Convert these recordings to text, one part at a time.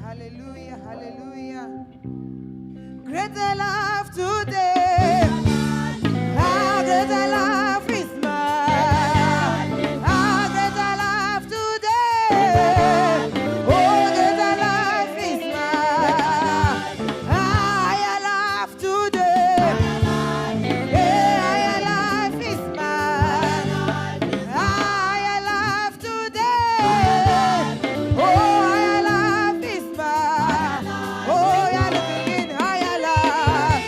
Hallelujah, hallelujah. Greater love today. How greater love is mine. How greater love today. Oh, greater love is mine. Higher love today. Yeah, higher love is mine. Higher love today. Oh, higher love is mine. Oh, you're looking in higher love.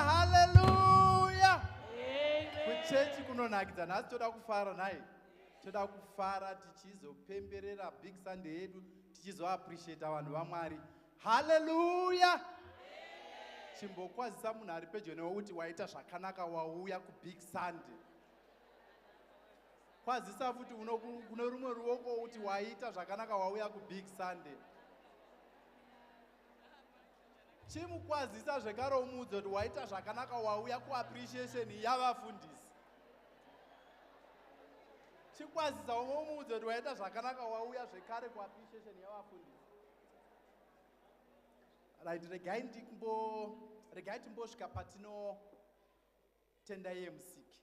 haleluya. Kuchechi kunonakidza. Nhasi toda kufara naye. Toda kufara tichizopemberera Big Sunday yedu, tichizoappreciate vanhu vaMwari. Haleluya. Chimbokwazisa munhu ari pedyo newe kuti waita zvakanaka wauya kuBig Sunday. Kwazisa futi kuno rumwe ruoko kuti waita zvakanaka wauya kuBig Sunday. Chimukwazisa zvekare umuudze kuti waita zvakanaka wauya kuappreciation yavafundisi. Chikwazisa umwe umuudze kuti waita zvakanaka wauya zvekare kuappreciation yavafundisi. Right, regai timbosvika patinotenda iye musiki.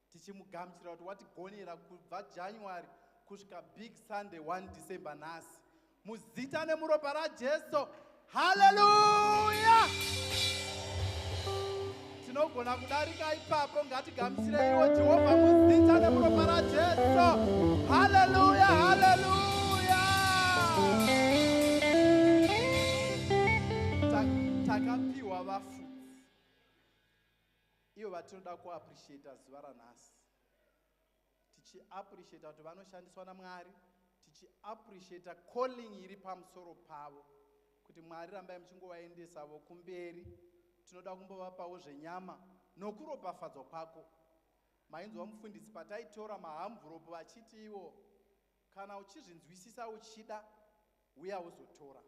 Tichimugamuchira kuti watigonera kubva January kusvika Big Sunday 1 December nhasi. Muzita nemuropa raJesu. Haleluya! Tinogona kudarika ipapo, ngatigamuchirei Jehovha muzita nemuropa raJesu. Haleluya, haleluya! Takapiwa vafudzi ivo vatinoda kuappreciata zuva ranhasi, tichiappreciata kuti vanoshandiswa naMwari, tichiappreciata calling iri pamusoro pavo, kuti Mwari rambai muchingovaendesavo kumberi. Tinoda kumbovapawo zvenyama nokuropafadzwa kwako. Mainzwa mufundisi pataitora mahamvuropu vachiti ivo kana uchizvinzwisisa uchida uya uzotora.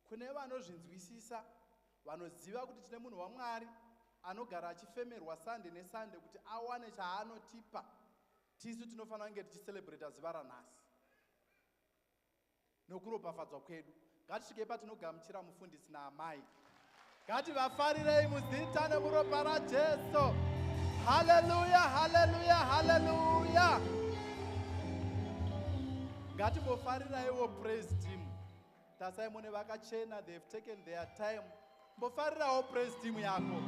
Kune vanozvinzwisisa, vanoziva kuti tine munhu waMwari anogara achifemerwa Sunday neSunday kuti awane chaanotipa. Tisu tinofanira kunge tichicelebrata zuva ranhasi nokuropafadzwa kwedu. Ngatisvike patinogamuchira mufundisi naamai. Ngativafarirei muzita nemuropa raJesu. Haleluya, haleluya, haleluya. Ngatimbofarireiwo praise team. Tasai mune vakachena, they have taken their time. Mbofarirawo praise team yako.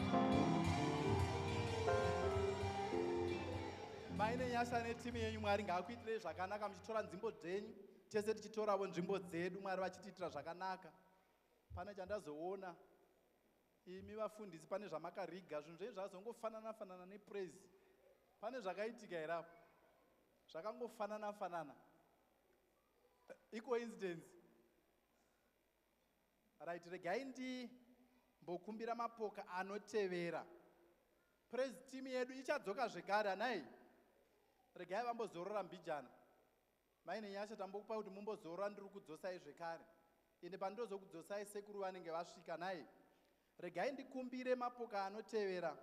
Maine nyasha netimu yenyu, Mwari ngaakuitirei zvakanaka muchitora nzvimbo dzenyu. Tese tichitorawo nzvimbo dzedu, Mwari vachitiitira zvakanaka. Pane chandazoona imi vafundisi, pane zvamakariga zvinhu zvenyu zvazongofanana nepraise. Pane zvakaitika here? Zvakangofanana. Coincidence. Right, regai ndimbokumbira mapoka anotevera. Praise team yedu ichadzoka zvekare anai. Regai vambozorora mbijana. Maine nyasha tambokupa kuti mumbozorora, ndiri kudzosai zvekare. Ende pandozokudzosai sekuru vanenge vasvika nai. Regai ndikumbire mapoka anotevera.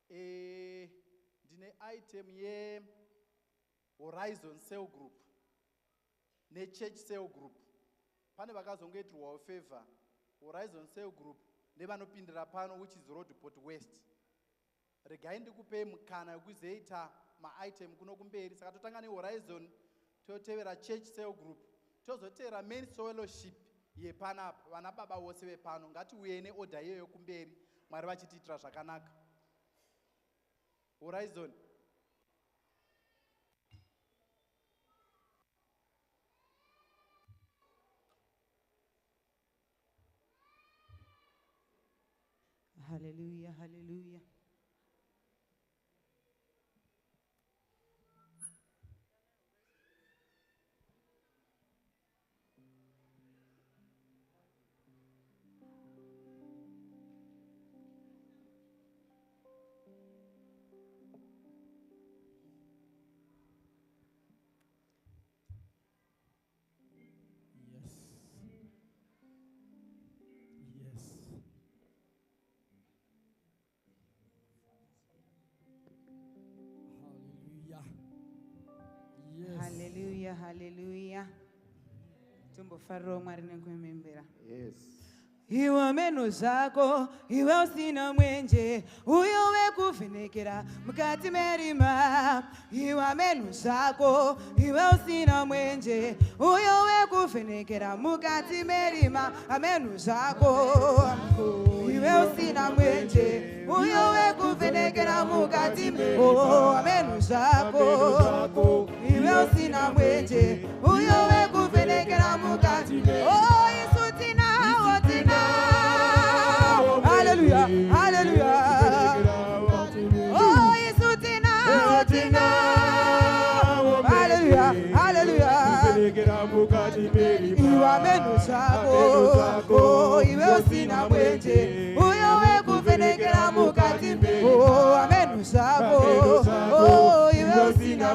Ndine item ye Horizon Cell Group ne Church Cell Group. Pane vakazongoitirwawo favor. Horizon Cell Group nevanopindira pano, which is Roadport West. Regai ndikupei mukana wekuzoita ma-item kuno kumberi. Saka totanga neHorizon, totevera Church Cell Group, tozotevera Main Fellowship yepanapa. Vana baba vose vepano ngatiuye neorder iyoyo kumberi, Mwari vachitiitira zvakanaka. Horizon. Hallelujah, hallelujah. Hallelujah, hallelujah. Tumbofarira Mwari nekuemembera. Yes. Iwe meno zako, iwe usina mwenje, uyo wekuvhenekera mukati merima. Iwe meno zako, iwe usina mwenje, uyo wekuvhenekera mukati merima. Ameno zako, iwe usina mwenje, uyo wekuvhenekera mukati merima. Ameno zako, iwe usina mwenje, uyo wekuvhenekera mukati merima. Hallelujah.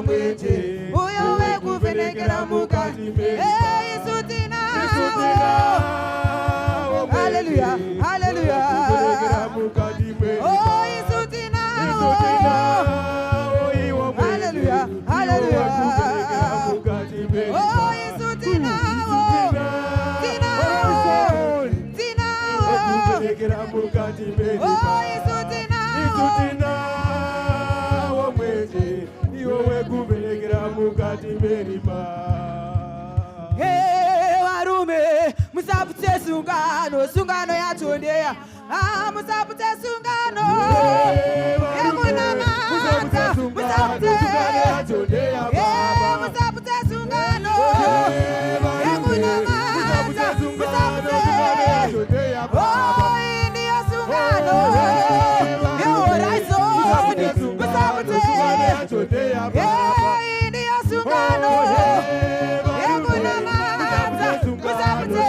usina mwenje uyo wekuvhenekera mukati isu tinawo. Haleluya, haleluya. Oh, isu tinawo. Haleluya, haleluya. Oh, isu tinawo. Tinawo, tinawo. Oh, isu tinawo mwenje iwo wekuvhenekera mukati merima. Varume musaputse sungano, sungano yatondeya. Musaputse sungano yamunamata, musaputse musaputse sungano yamunamata, musaputse. Oh, indiyo sungano yahorizon, musaputse indiyo sungano yamunamata, musaputse.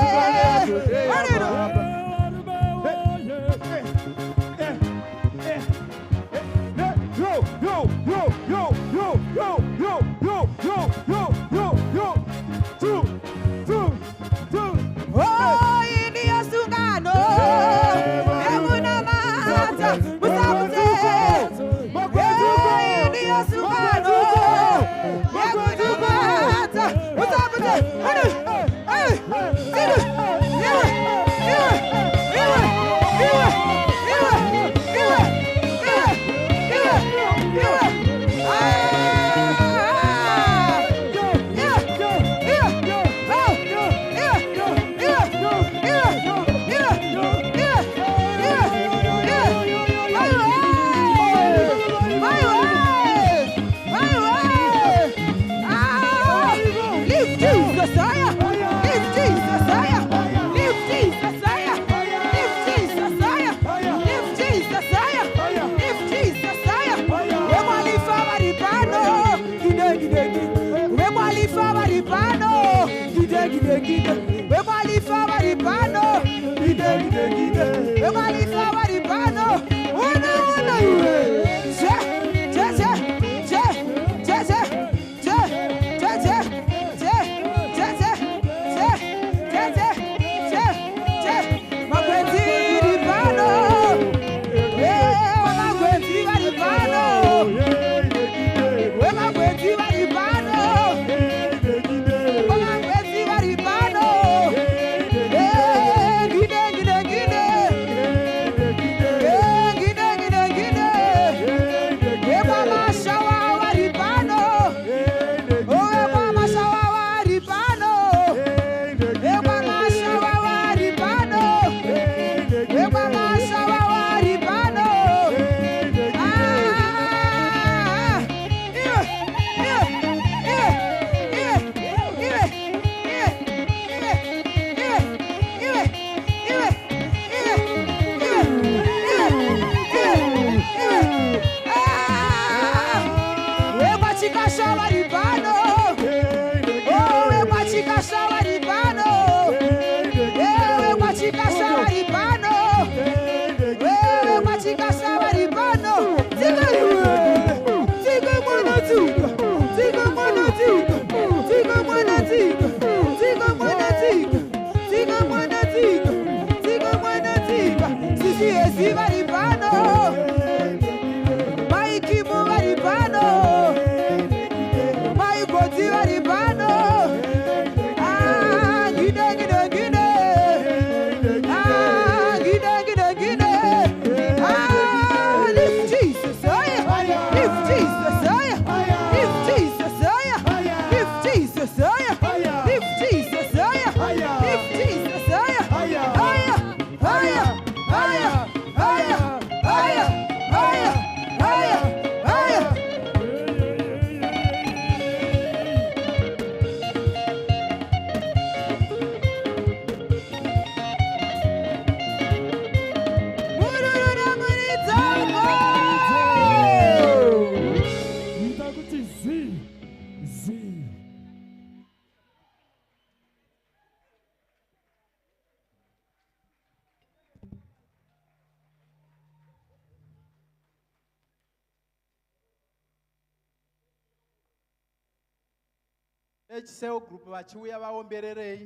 HCell group vachiuya vaombererei.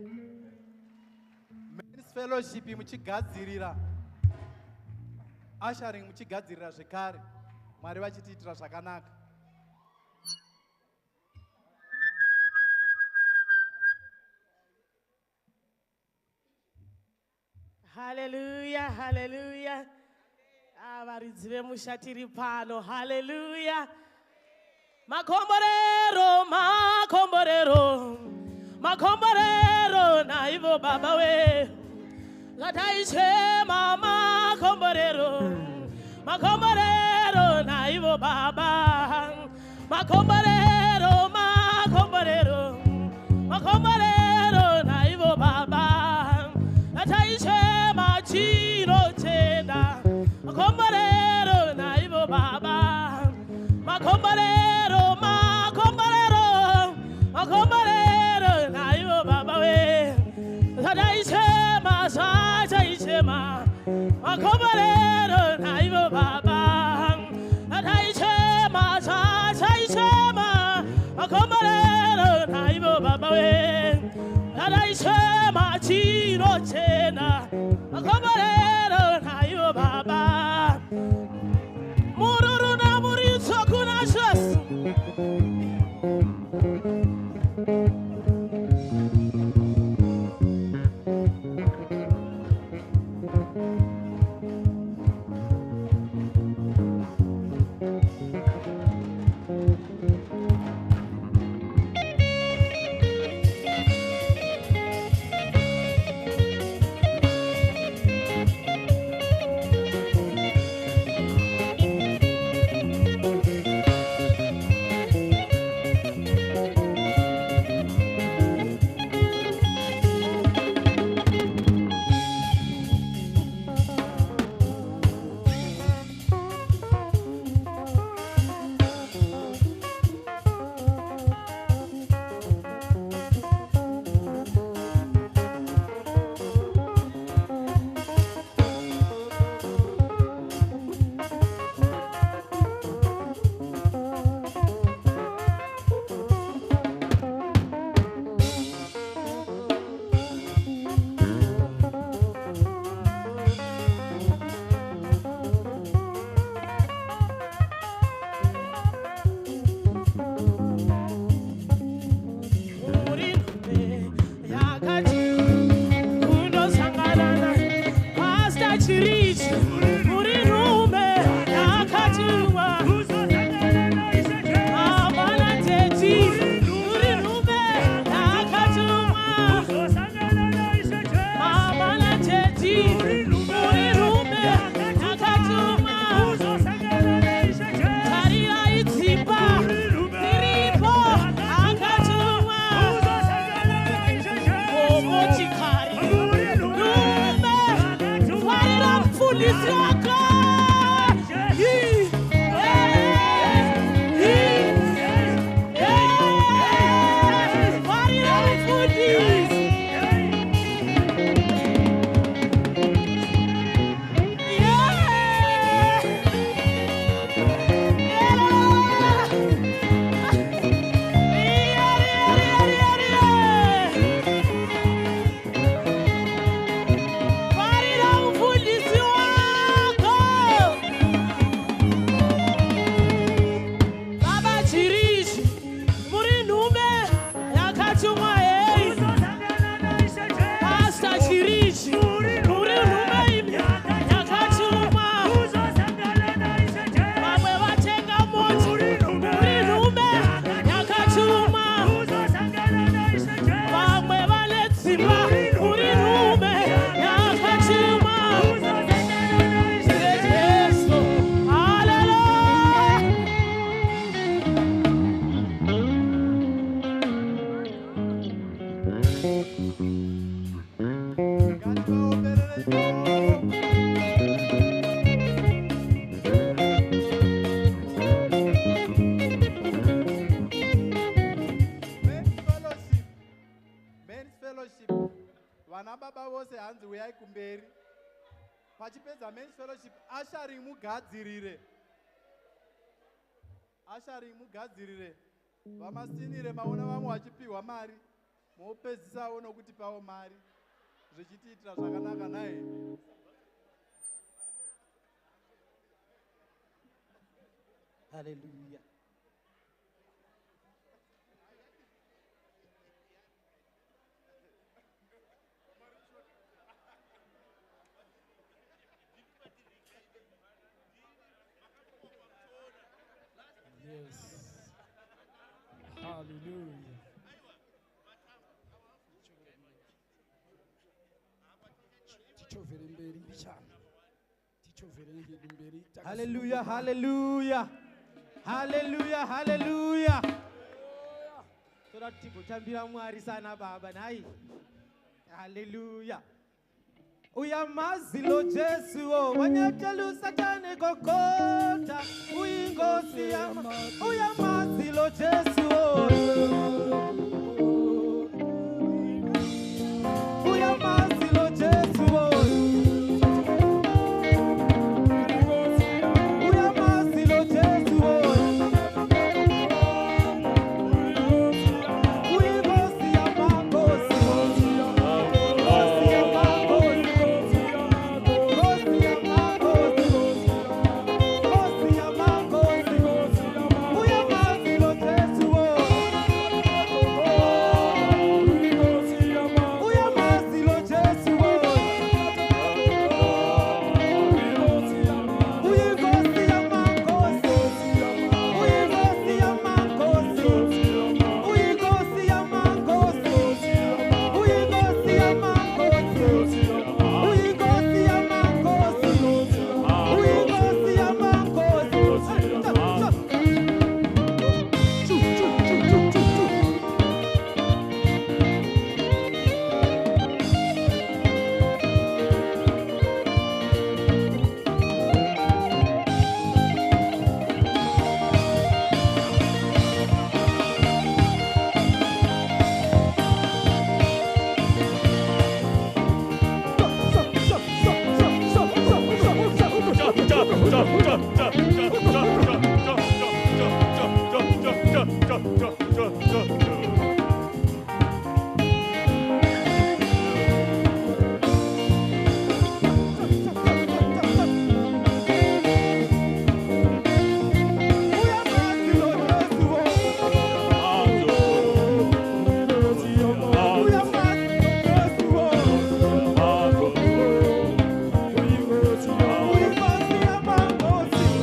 Men's fellowship muchigadzirira. Ushering muchigadzirira zvekare. Mwari vachitiitira zvakanaka. Hallelujah, hallelujah. Varidzi vemusha tiri pano. Hallelujah. Makomborero, makomborero. Makomborero na ivo baba we. Lataichema makomborero. Makomborero na ivo baba. Makomborero, makomborero. Makomborero na ivo baba. Lataichema chino chenda. Makomborero na ivo baba. Makomborero, makomborero. Makomborero na ivo baba we. Lataichema chaichema. Makomborero na ivo baba. Lataichema chaichema. Makomborero na ivo baba we. Lataichema chino chena. Makomborero na ivo baba. Mururu na muritso kuna Yesu. Pachipedza men's fellowship, ushering mugadzirire. Ushering mugadzirire. Vamasinire maona vamwe vachipiwa mari, mopedzisa nokutipawo mari. Zvichitiitira zvakanaka naye. Hallelujah. Yes. Hallelujah. Hallelujah, hallelujah. Hallelujah, hallelujah. Toda tigochambira Mwari sana baba nai. Hallelujah. Uyamazi lo Jesu o wanyetelu satani kokota uingosi yama. Uyamazi lo Jesu o uyamazi lo Jesu o uyamazi lo Jesu o uingosi yama kosi kosi yama kosi kosi yama kosi kosi yama kosi uyamazi lo Jesu o uyamazi lo Jesu o uingosi yama kosi uingosi yama kosi uingosi yama kosi uingosi yama kosi uingosi yama kosi uingosi yama kosi uingosi yama kosi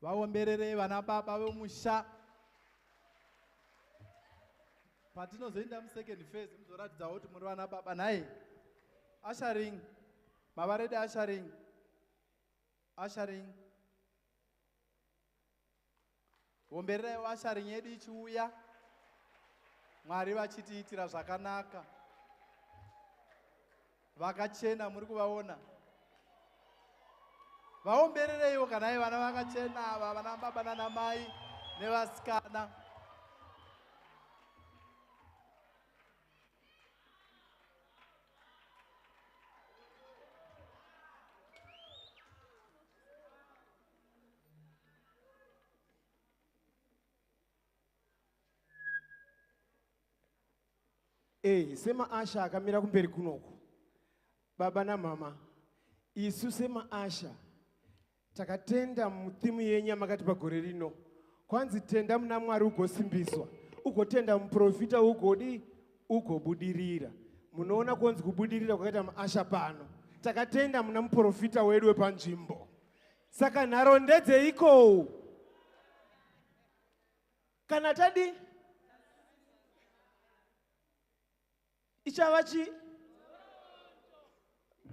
vaombererei vana baba vemusha. Patinozoenda musecond phase muzoratidza kuti muri vana baba. Nhai ushering, mava ready ushering? Ushering. Ombererai ushering yedu ichiuya. Mwari vachitiitira zvakanaka. Vakachena muri kuvaona. Vaomberereiwo kana vana vakachena ava, vana baba nana mai nevasikana. Sema Asha akamira kumberi kunoko. Baba na mama, isu sema Asha takatenda muthimu yenyama kati pagore rino. Kwanzi tenda muna Mwari ugosimbiswa, ugotenda muprofita ugodi ugobudirira. Munoona kwanzi kubudirira kwakaita Asha pano. Takatenda muna muprofita wedu wepanzvimbo. Saka nharo ndedzeiko? Kana tadi ichavachi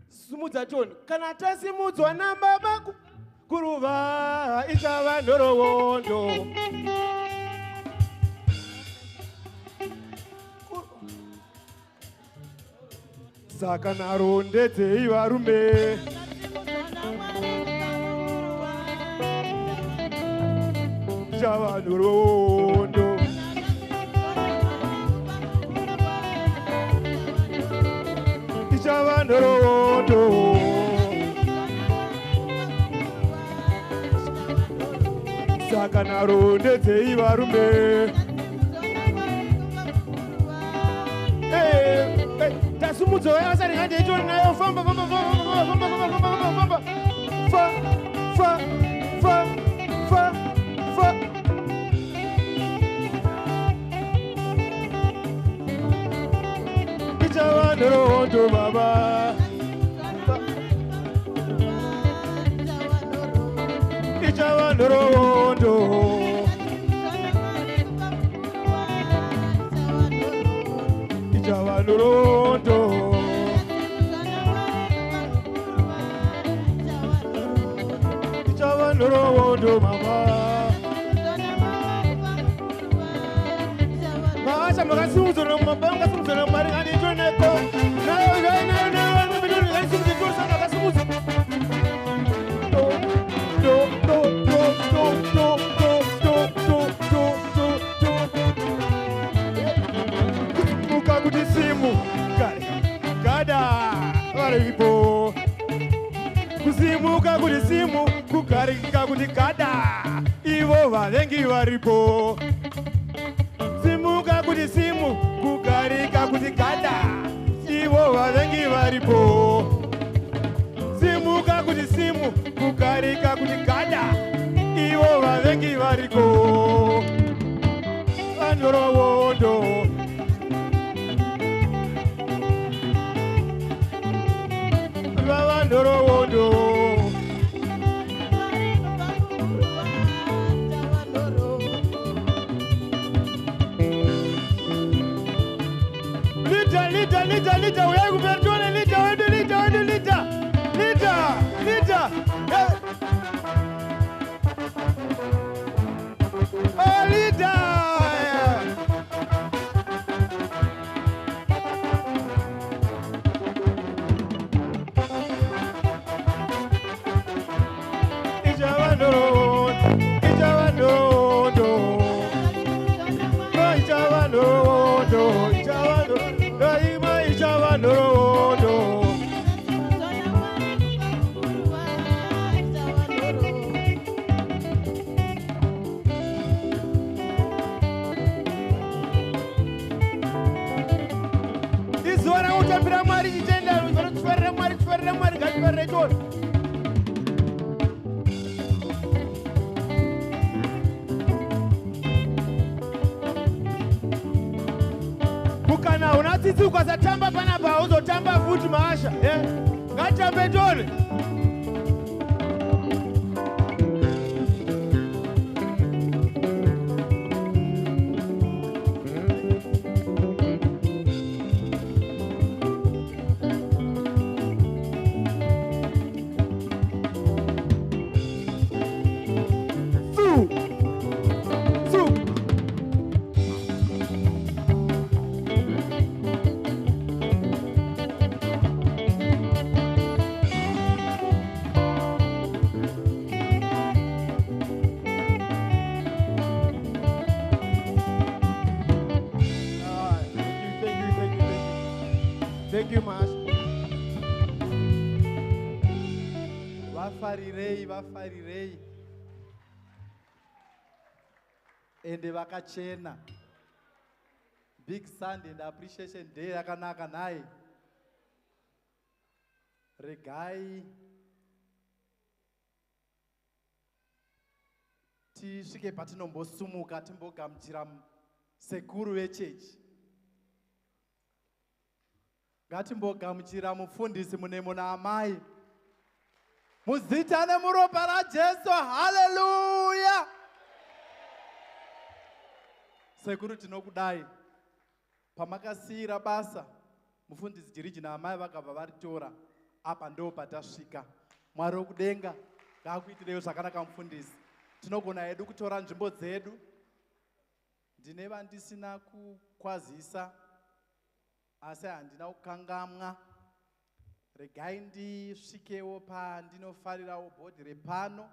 simudza toni. Kana tasimudzwa nababa kuruva ichava ndorowondo. Saka nharo ndedzei varume. Ichava ndorowondo. Ichava ndorowondo. Saka nharo ndedzei varume. Tasumudza wewe asari ngande itori nayo famba famba famba famba famba famba fa fa fa fa fa. Ichava ndorowondo baba. Ichava ndorowondo. Ichava ndorowondo. Ichava ndorowondo mama. Maasha makasimudzwa namababa makasimudzwa namari ngani itori nayo. Nayo ngasimudzwa sana makasimudzwa. Kusimuka kuti simu gada varipo. Kusimuka kuti simu kugarika kuti gada ivo vavengi varipo. Simuka kuti simu kugarika kuti gada ivo vavengi varipo. Simuka kuti simu kugarika kuti gada ivo vavengi variko. Vandorowondo. Vandorowondo. Lita, uyai kupertone lita, wedu lita. Oh, lita. Ichava ndorowondo. Ichava ndorowondo. Ichava ndorowondo. Ichava ndorowondo. Izuva rakutambira Mwari chitenda, tifarira Mwari, ngatifarire choro. Kana una tsitsi ukasatamba panapa uzotamba futi Maasha. Ngatitambe tone. Thank you, Master. Vafarirei, vafarirei. Ende vakachena. Big Sunday and Appreciation Day yakanaka naye. Regai tisvike patinombosumuka timbogamuchira sekuru wechechi. Ngatimbogamuchira mufundisi munemo naamai. Muzita nemuropa raJesu. Haleluya. Sekuru tinokudai. Pamakasiyira basa mufundisi Jiriji naamai vakabva varitora. Apa ndo patasvika. Mwari wokudenga ngaakuitirewo zvakanaka mufundisi. Tinogona hedu kutora nzvimbo dzedu. Ndine vandisina kukwazisa asi handina kukangamwa. Regai ndisvikewo pandinofarirawo bhodhi repano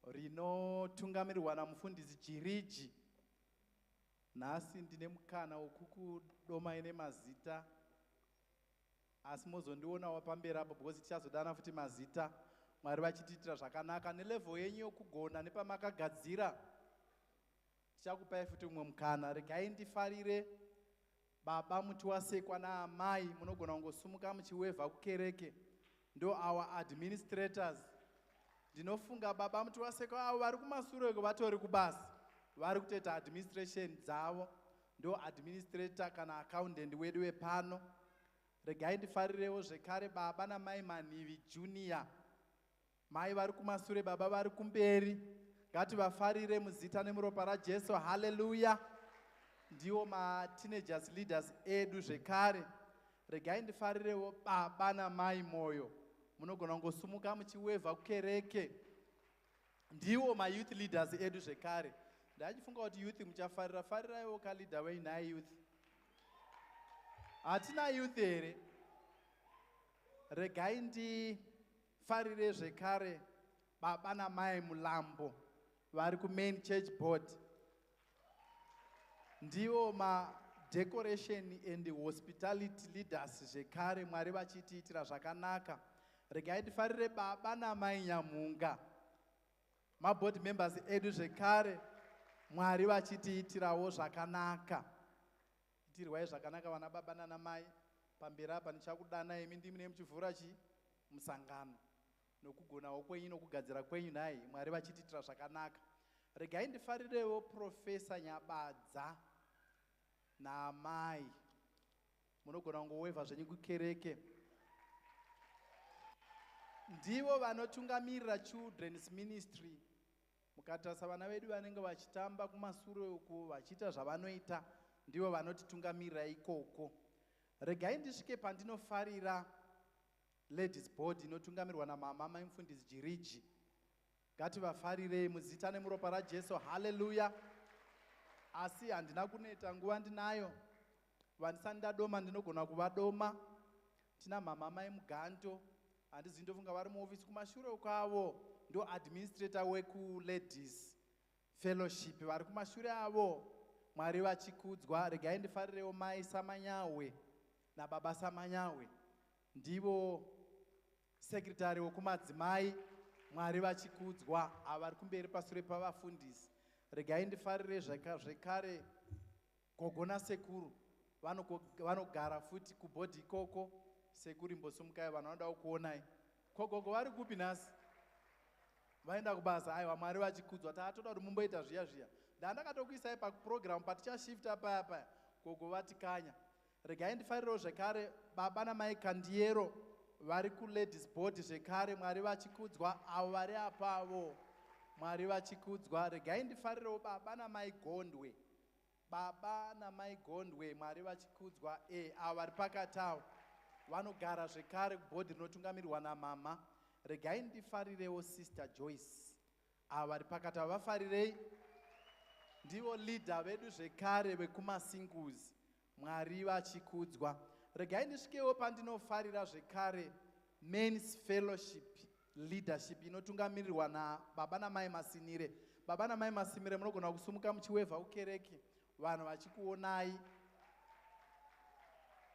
rinotungamirirwa namufundisi Jiriji. Nhasi ndine mukana wokukudoma nemazita asi muzondionawo pamberi apo because tichazodana futi mazita. Mwari vachitiitira zvakanaka nelevel yenyu yokugona nepamakagadzira. Tichakupai futi umwe mukana. Regai ndifarire baba muti wasekwa naamai. Munogona kungosumuka muchiwevha kukereke. Ndo our administrators. Ndinofunga baba muti wasekwa avo vari kumashure vatori kubasa. Vari kutoita administration dzavo. Ndo administrator kana accountant wedu wepano. Regai ndifarirewo zvekare baba namai Manhivi Junior. Mai vari kumashure, baba vari kumberi. Ngativafarire muzita nemuropa raJesu. Haleluya. Ndiwo ma-teenagers leaders edu zvekare. Regai ndifarirewo baba namai Moyo. Munogona kungosumuka muchiwevha kukereke. Ndiwo ma-youth leaders edu zvekare. Ndachifunga kuti youth muchafarira. Fariraiwo kalida wenyu naye youth. Hatina youth here. Regai ndifarire zvekare baba namai Mulambo vari kumain church board. Ndiwo ma-decoration and hospitality leaders zvekare. Mwari vachitiitira zvakanaka. Regai ndifarire baba namai Nyamunga, maboard members edu zvekare. Mwari vachitiitirawo zvakanaka. Itirwai zvakanaka vana baba nanamai. Pamberi apa ndichakudana imi ndimi nemuchivhura musangano. Nokugonawo kwenyu nokugadzira kwenyu naye. Mwari vachitiitira zvakanaka. Regai ndifarirewo Professor Nyabadza naamai. Munogona kungowevha zvenyu kukereke. Ndivo vanotungamirira children's ministry. Mukatarisa vana vedu vanenge vachitamba kumashure uku vachiita zvavanoita, ndivo vanotitungamirira ikoko. Regai ndisvike pandinofarira ladies board inotungamirwa namama mufundisi Jiriji. Ngativafarirei muzita nemuropa raJesu. Haleluya. Asi handina kuneta, nguva ndinayo. Vandisani ndadoma ndinogona kuvadoma. Tina mama mai Muganto. Handizi ndofunga vari muofisi kumashure kwavo. Ndo administrator weku-ladies fellowship. Vari kumashure avo. Mwari vachikudzwa. Regai ndifarirewo mai Samanyawe nababa Samanyawe. Ndivo sekretari wokumadzimai. Mwari vachikudzwa. Ava vari kumberi pasure pavafundisi. Regai ndifarire zvekare gogo nasekuru. Vanogara futi kubhodhi ikoko. Sekuru imbosumukai, vanhu vanoda kukuonai. Ko gogo vari kupi nhasi? Vaenda kubasa. Aiwa, Mwari vachikudzwa. Taatoda kuti mumboita zviya zviya. Ndandakatokuisai paprogram patichashifta paya paya. Gogo vatikanya. Regai ndifarirewo zvekare baba namai Kandiero vari kuladies board zvekare. Mwari vachikudzwa. Avo vari apavo. Mwari vachikudzwa. Regai ndifarirewo baba namai Gondwe. Baba namai Gondwe. Mwari vachikudzwa. Avo vari pakati avo vanogara zvekare kubhodhi rinotungamirirwa namama. Regai ndifarirewo Sister Joyce. Ava vari pakati avo vafarirei. Ndivo leader vedu zvekare vekumasingles. Mwari vachikudzwa. Regai ndisvikewo pandinofarira zvekare men's fellowship leadership inotungamirirwa nababa namai Masinire. Baba namai Masinire, munogona kusumuka muchiwevha kukereke vanhu vachikuonai.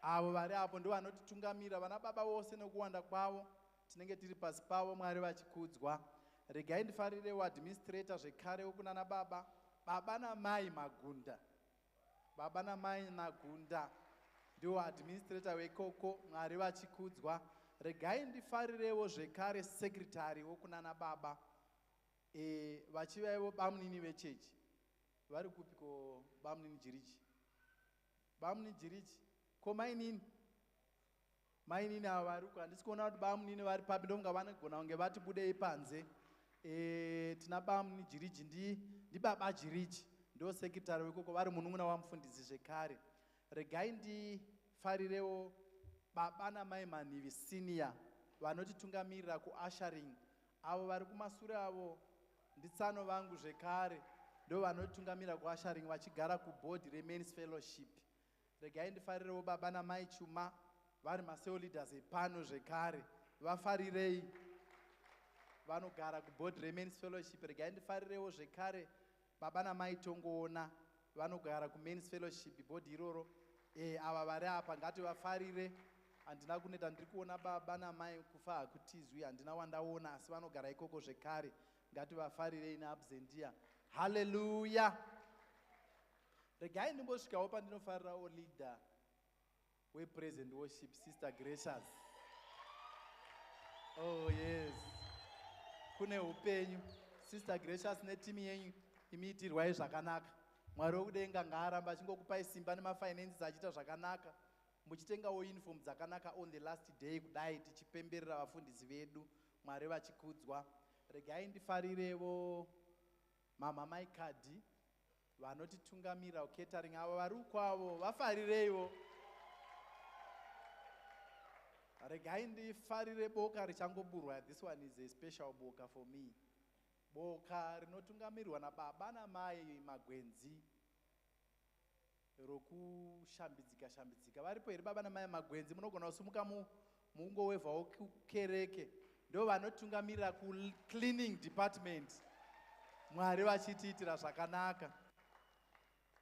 avo vari apo ndo vanotitungamira, vana baba vose nokuwanda kwavo tinenge tiri pasi pavo, Mwari vachikudzwa. Regai ndifarirewo administrator zvekare wokunana baba, baba namai Magunda, baba namai Magunda ndiwo administrator wekoko, Mwari vachikudzwa. Regai ndifarirewo zvekare secretary wokunana baba, vachivaivo bamunini vechechi. Vari kupiko bamunini Jirichi? Bamunini Jirichi? Ko mainini? Mainini ava vari uko, handisi kuona kuti bamunini vari papi, ndokunga vanogona kunge vati budei panze. Tina bamunini Jirichi, ndi baba Jirichi, ndo secretary wekoko, vari munun'una wamufundisi zvekare. Regai ndifarirewo baba namai Manhivi senior vanotitungamirira kuushering, avo vari kumashure avo nditsano vangu zvekare, ndo vanotitungamirira kuushering vachigara kuboard remen's fellowship. Regai ndifarirewo baba namai Chuma, vari maseo leaders epano zvekare, vafarirei, vanogara kuboard remen's fellowship. Regai ndifarirewo zvekare baba namai Tongoona, vanogara kumen's fellowship board iroro. Ava vari apa ngativafarire. Handina kuneta, ndiri kuona baba namai kufa hakutizwi, handina wandaona, asi vanogara ikoko zvekare, ngativafarirei neabsentia. Haleluya. Regai ndimbosvikawo pandinofarirawo leader wepraise and worship, Sister Gracious. Oh yes, kune upenyu. Sister Gracious netimu yenyu imiitirwai zvakanaka. Mwari wokudenga ngaaramba achingokupai simba nemafinances achiita zvakanaka, muchitengawo uniform dzakanaka on the last day, kudai tichipemberera vafundisi vedu, Mwari vachikudzwa. Regai ndifarirewo mama Maikadhi vanotitungamira catering, avo vari ukwavo vafarireiwo. Regai ndifarire boka richangoburwa. This one is a special boka for me. Boka rinotungamirwa nababa namai Magwenzi, rokushambidzika shambidzika. Varipo here baba namai Magwenzi? Munogona kusumuka mungowevhawo kukereke. Ndo vanotungamirira cleaning department. Mwari vachitiitira zvakanaka.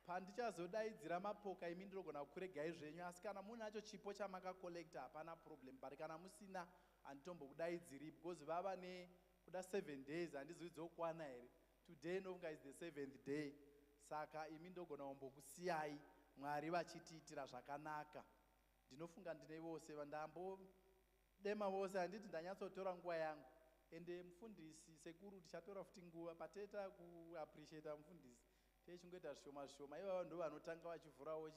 Pandichazodaidzira mapoka imi ndinogona kukuregai zvenyu, asi kana munacho chipo chamakakolekta hapana problem, but kana musina handitombokudaidziri, because vava kuda 7 days handizvidzokwana here. Today nonga is the 7th day, saka imi ndogona kumbokusiyai, Mwari vachitiitira zvakanaka. Ndinofunga ndine vose vandambodema vose, handiti ndanyatsotora nguva yangu. Ende mufundisi sekuru tichatora futi nguva pateta kuappreciate mufundisi, techingoita zvishoma zvishoma. Ivavo ndo vanotanga vachivhurawo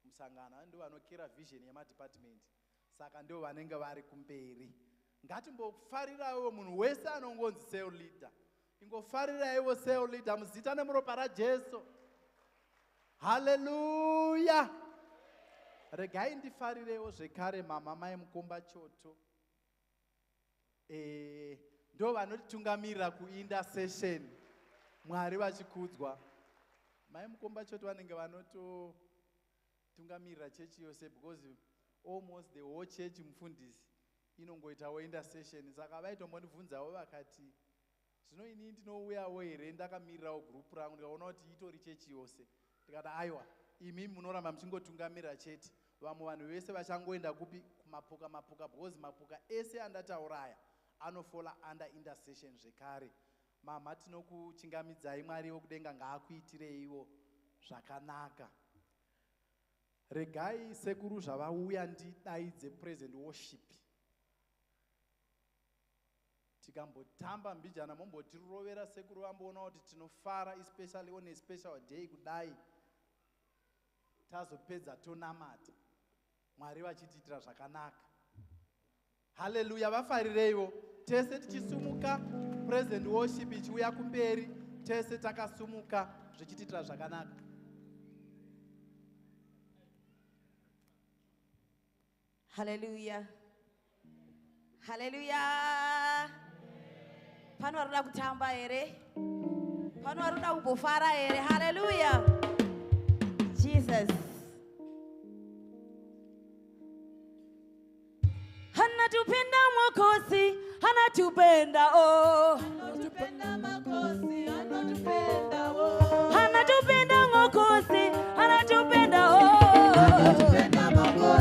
musangano, ndo vanokera vision yemadepartment, saka ndo vanenge vari kumberi. Ngatimbofarirawo munhu wese anongonzi cell leader. Ingofariraiwo cell leader muzita nemuropa raJesu. Haleluya. Regai ndifarirewo zvekare mama mai Mukomba Choto, ndo vanotitungamirira kuintercession, Mwari vachikudzwa. Mai Mukomba Choto vanenge vanototungamirira chechi yose, because almost the whole church mufundisi inongoitawo intercession. Saka vaitombondibvunzawo vakati, zvino ini ndinouyawo here ndakamirirawo gurupu rangu, ndikaona kuti itori chechi yose. Ndikati aiwa, imi munoramba muchingotungamirira chete, vamwe vanhu vese vachangoenda kupi kumapoka mapoka, because mapoka ese andatauraya anofola under intercession zvekare. Mama tinokuchingamidzai, Mwari wokudenga ngaakuitireiwo zvakanaka. Regai sekuru zvavauya ndidaidze praise and worship. Tikambotamba mbijana mombotirovera sekuru, vamboona kuti tinofara, especially on a special day kudai, tazopedza tonamata, Mwari vachitiitira zvakanaka. Haleluya. Vafarireiwo tese tichisumuka, praise and worship ichiuya kumberi, tese takasumuka zvichitiitira zvakanaka. Hallelujah. Hallelujah. Pano varuda kutamba here? Pano varuda kumbofara here? Hallelujah. Jesus. Anatupenda Mwokozi, anatupenda oh. Anatupenda Mwokozi, anatupenda oh. Anatupenda Mwokozi, anatupenda oh. Anatupenda Mwokozi.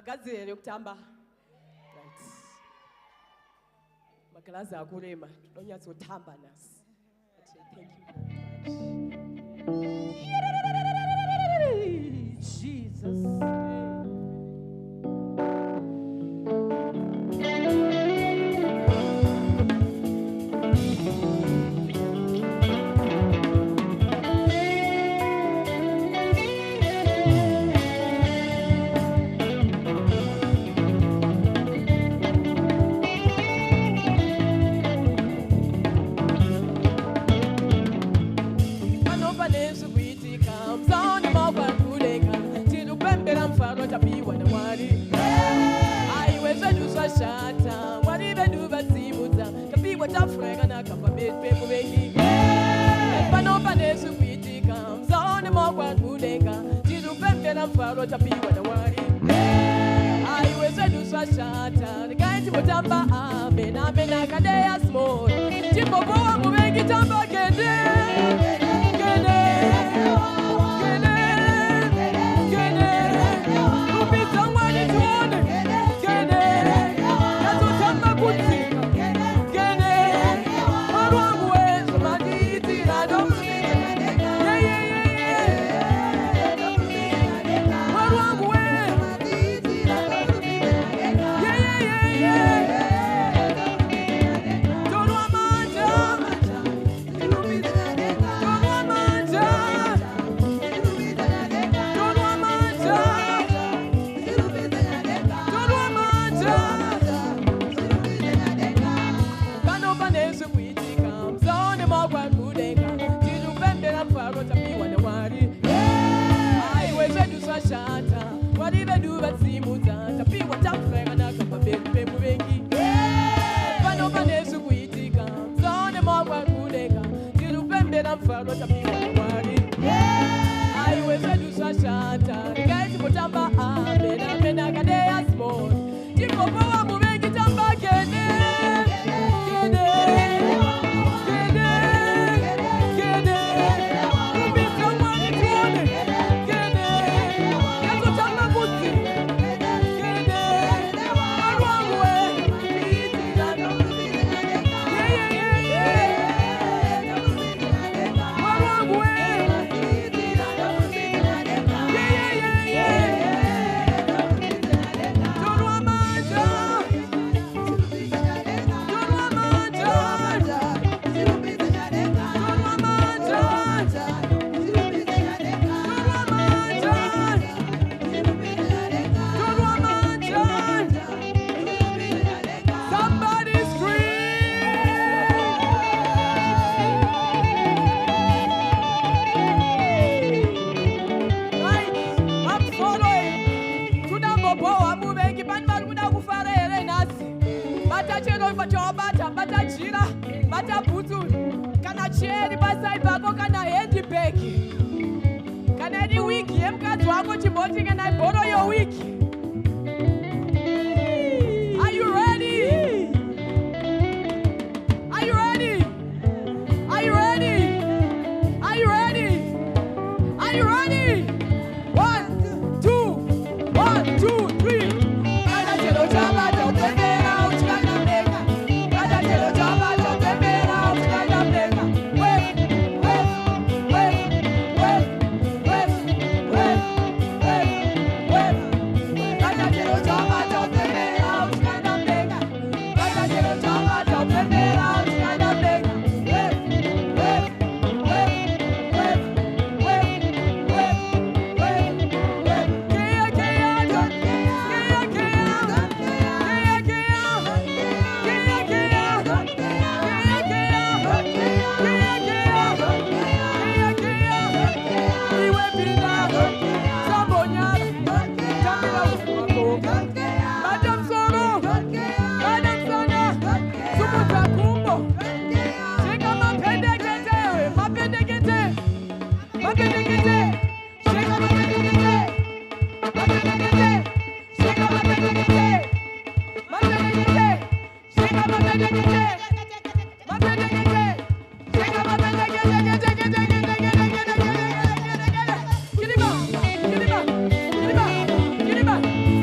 magazere okutamba. Right. Magalazi akulema tinonyatsotamba nasi. Thank you very much. Jesus.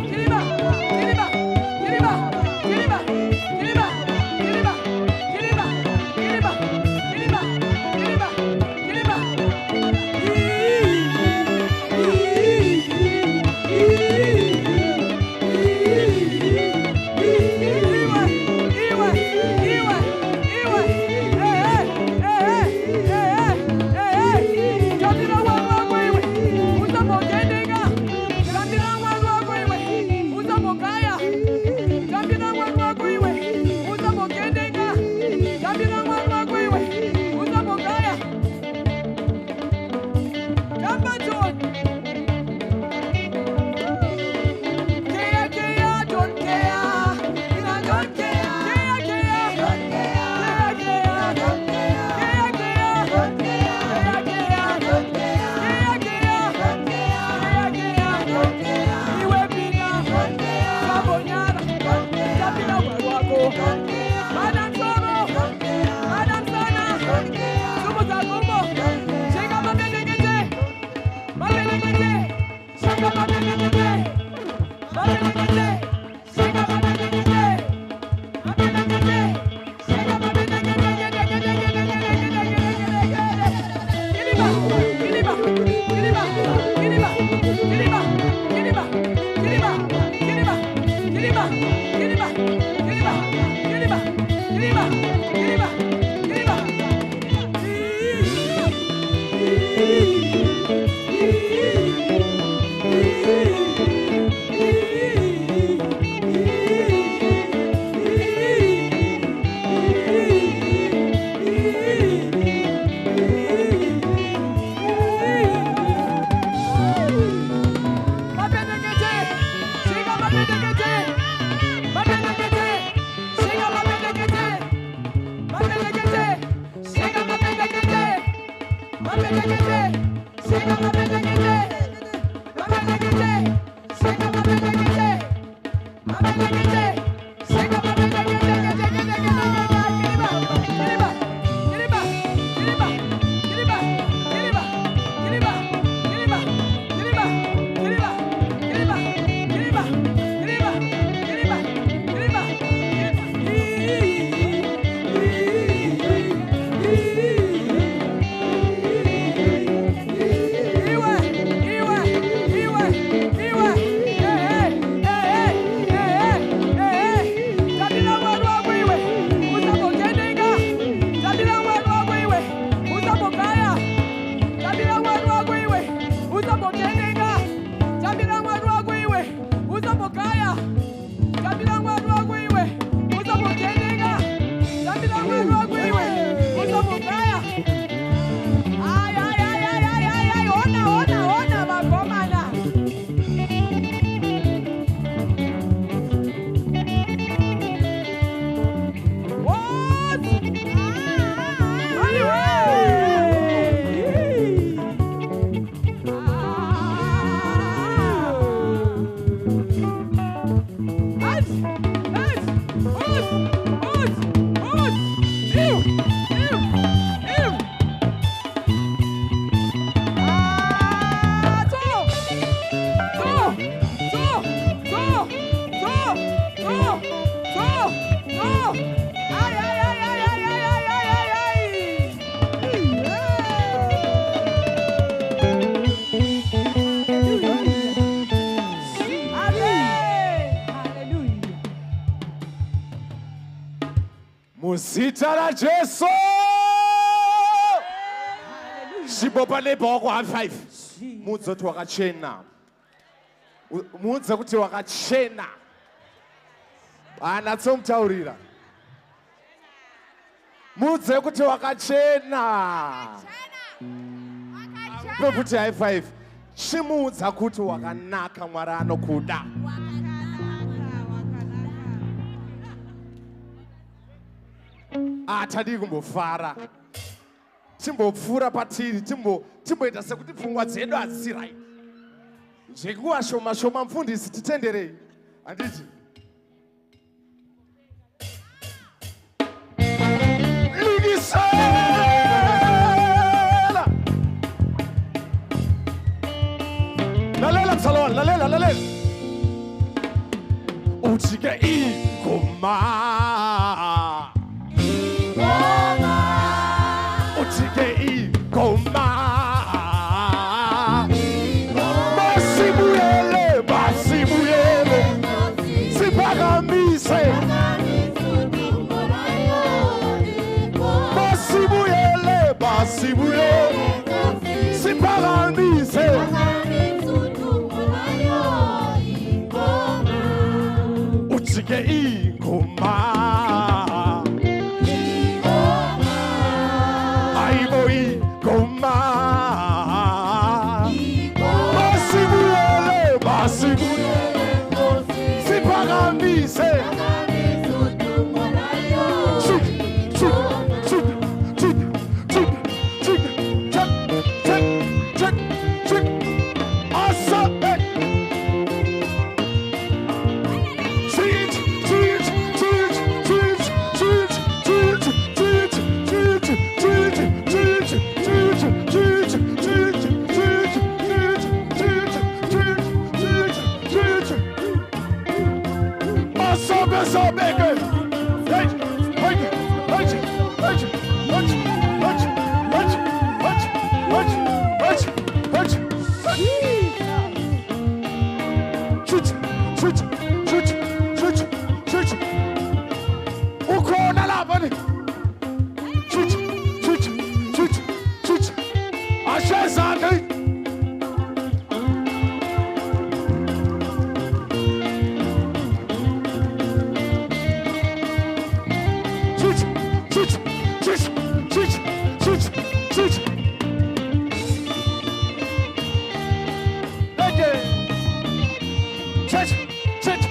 Kiriba. Madam Soro, Madam Sana, Sumuza Kumbo, Shega Mabelekete, Mabelekete, Shega Mabelekete, Mabelekete, Shega Mabelekete, Mabelekete, Shega Mabelekete, Giliba, Giliba, Giliba, Giliba, Giliba, Giliba, Giliba, Giliba, Giliba, Giliba, Giliba, Giliba, Giliba, Giliba, Giliba. Zita la Jesu. Shibopa lebo kwa 5. Mudzo tu wakachena. Mudzo kuti wakachena. Anatsomtaurira. Mudzo kuti wakachena. Kuti high 5. Chimudza kuti wakanaka Mwari anokuda. Atadi kumbofara. Timbopfura patiri, timboita sekuti pfungwa dzedu hadzisirai. Zvekuwa shoma mfundisi titenderei. Handiti. Ligisela. Lalela msalon, lalela. Uchike ingoma. Uchike ingoma. Basibuyele. Abani. Chich, chich, chich, chich. Ashezani. Chich, chich, chich, chich, chich, chich. Okay. Chich, chich.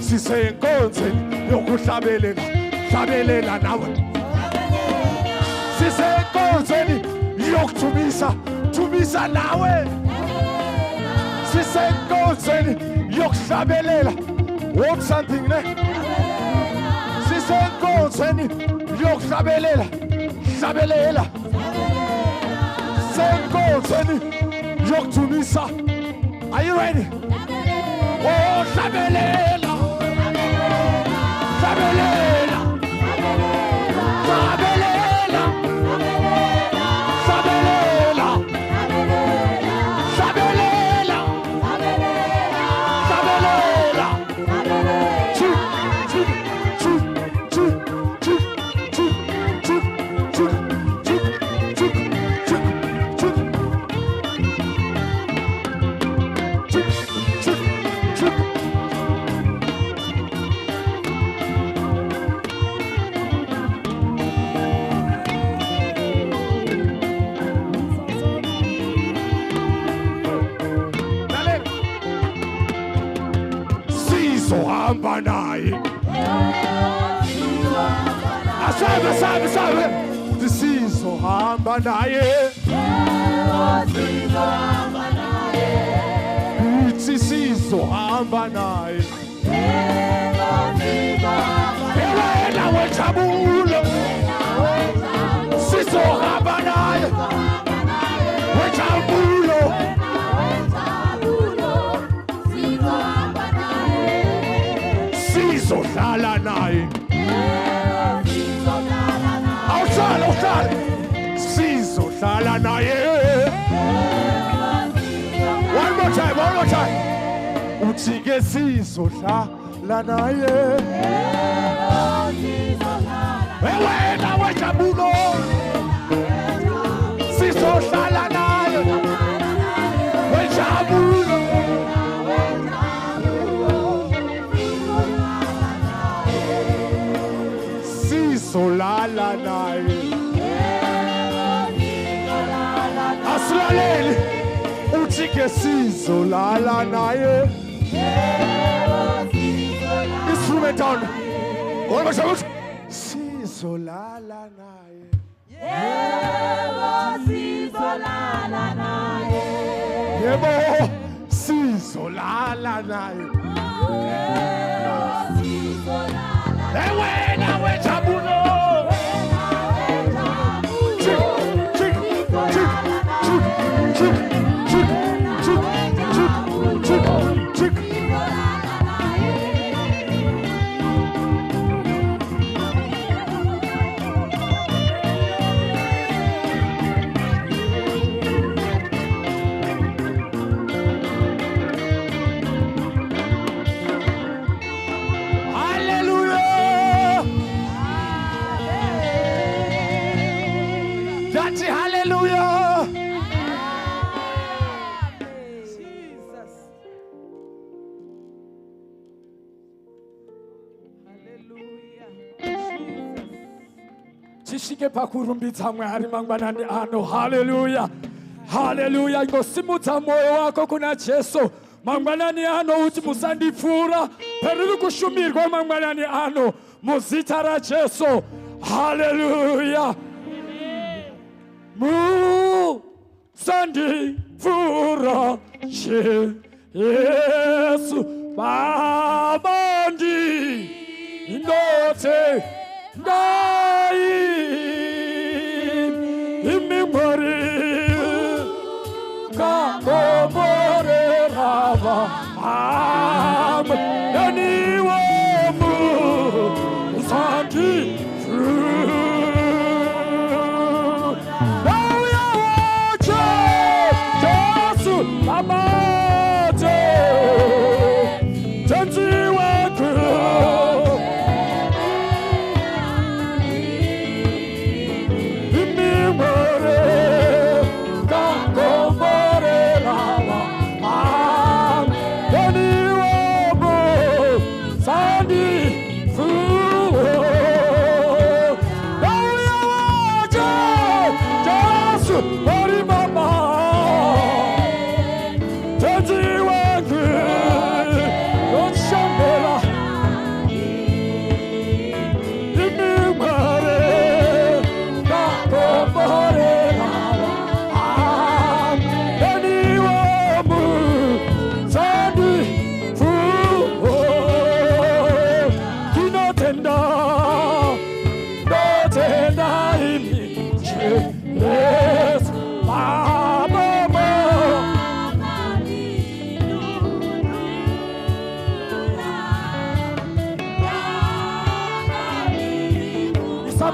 Sisenkosini yokuhlabelela hlabelela nawe sisenkosini yokuthumisa thumisa nawe sisenkosini yokuhlabelela want something ne sisenkosini yokuhlabelela hlabelela sisenkosini yokuthumisa. Are you ready? Oh, hlabelela hlabelela hlabelela hlabelela hlabelela hlabelela chu chu chu chu chu chu chu chu chu chu chu sizohamba naye asabe sabe sabe sizohamba naye ithi sizohamba naye wena wejabulo sizohamba naye wejabulo sizohlala naye awuhlala awuhlala sizohlala naye one more time uthi ke sizohlala naye wena wejabulo sizohlala naye wejabulo sizohlala naye asilaleli uthi ke sizohlala naye instrumental ngoma shabuthi sizohlala naye yebo sizohlala naye wena wejabulo tishike pakurumbidza Mwari mangwanani ano. Haleluya, haleluya. Ngosimudza moyo wako kuna Jesu mangwanani ano, uti musandipfura periri kushumirwa mangwanani ano muzita ra Jesu. Haleluya. Musandipfura Yesu Baba ndi ndote ndai imimori kangomore rava yani womu santi fru Dauya wache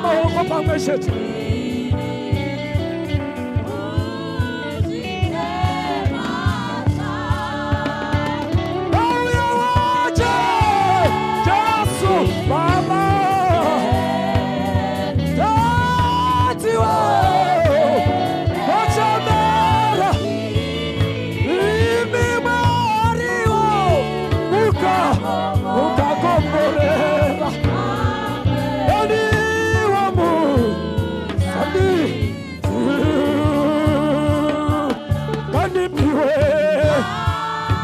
maoko pamwe chete. Auya waje Jesu Baba, tatiwa wachamera imimariwo ukakomborera aniwamu sandi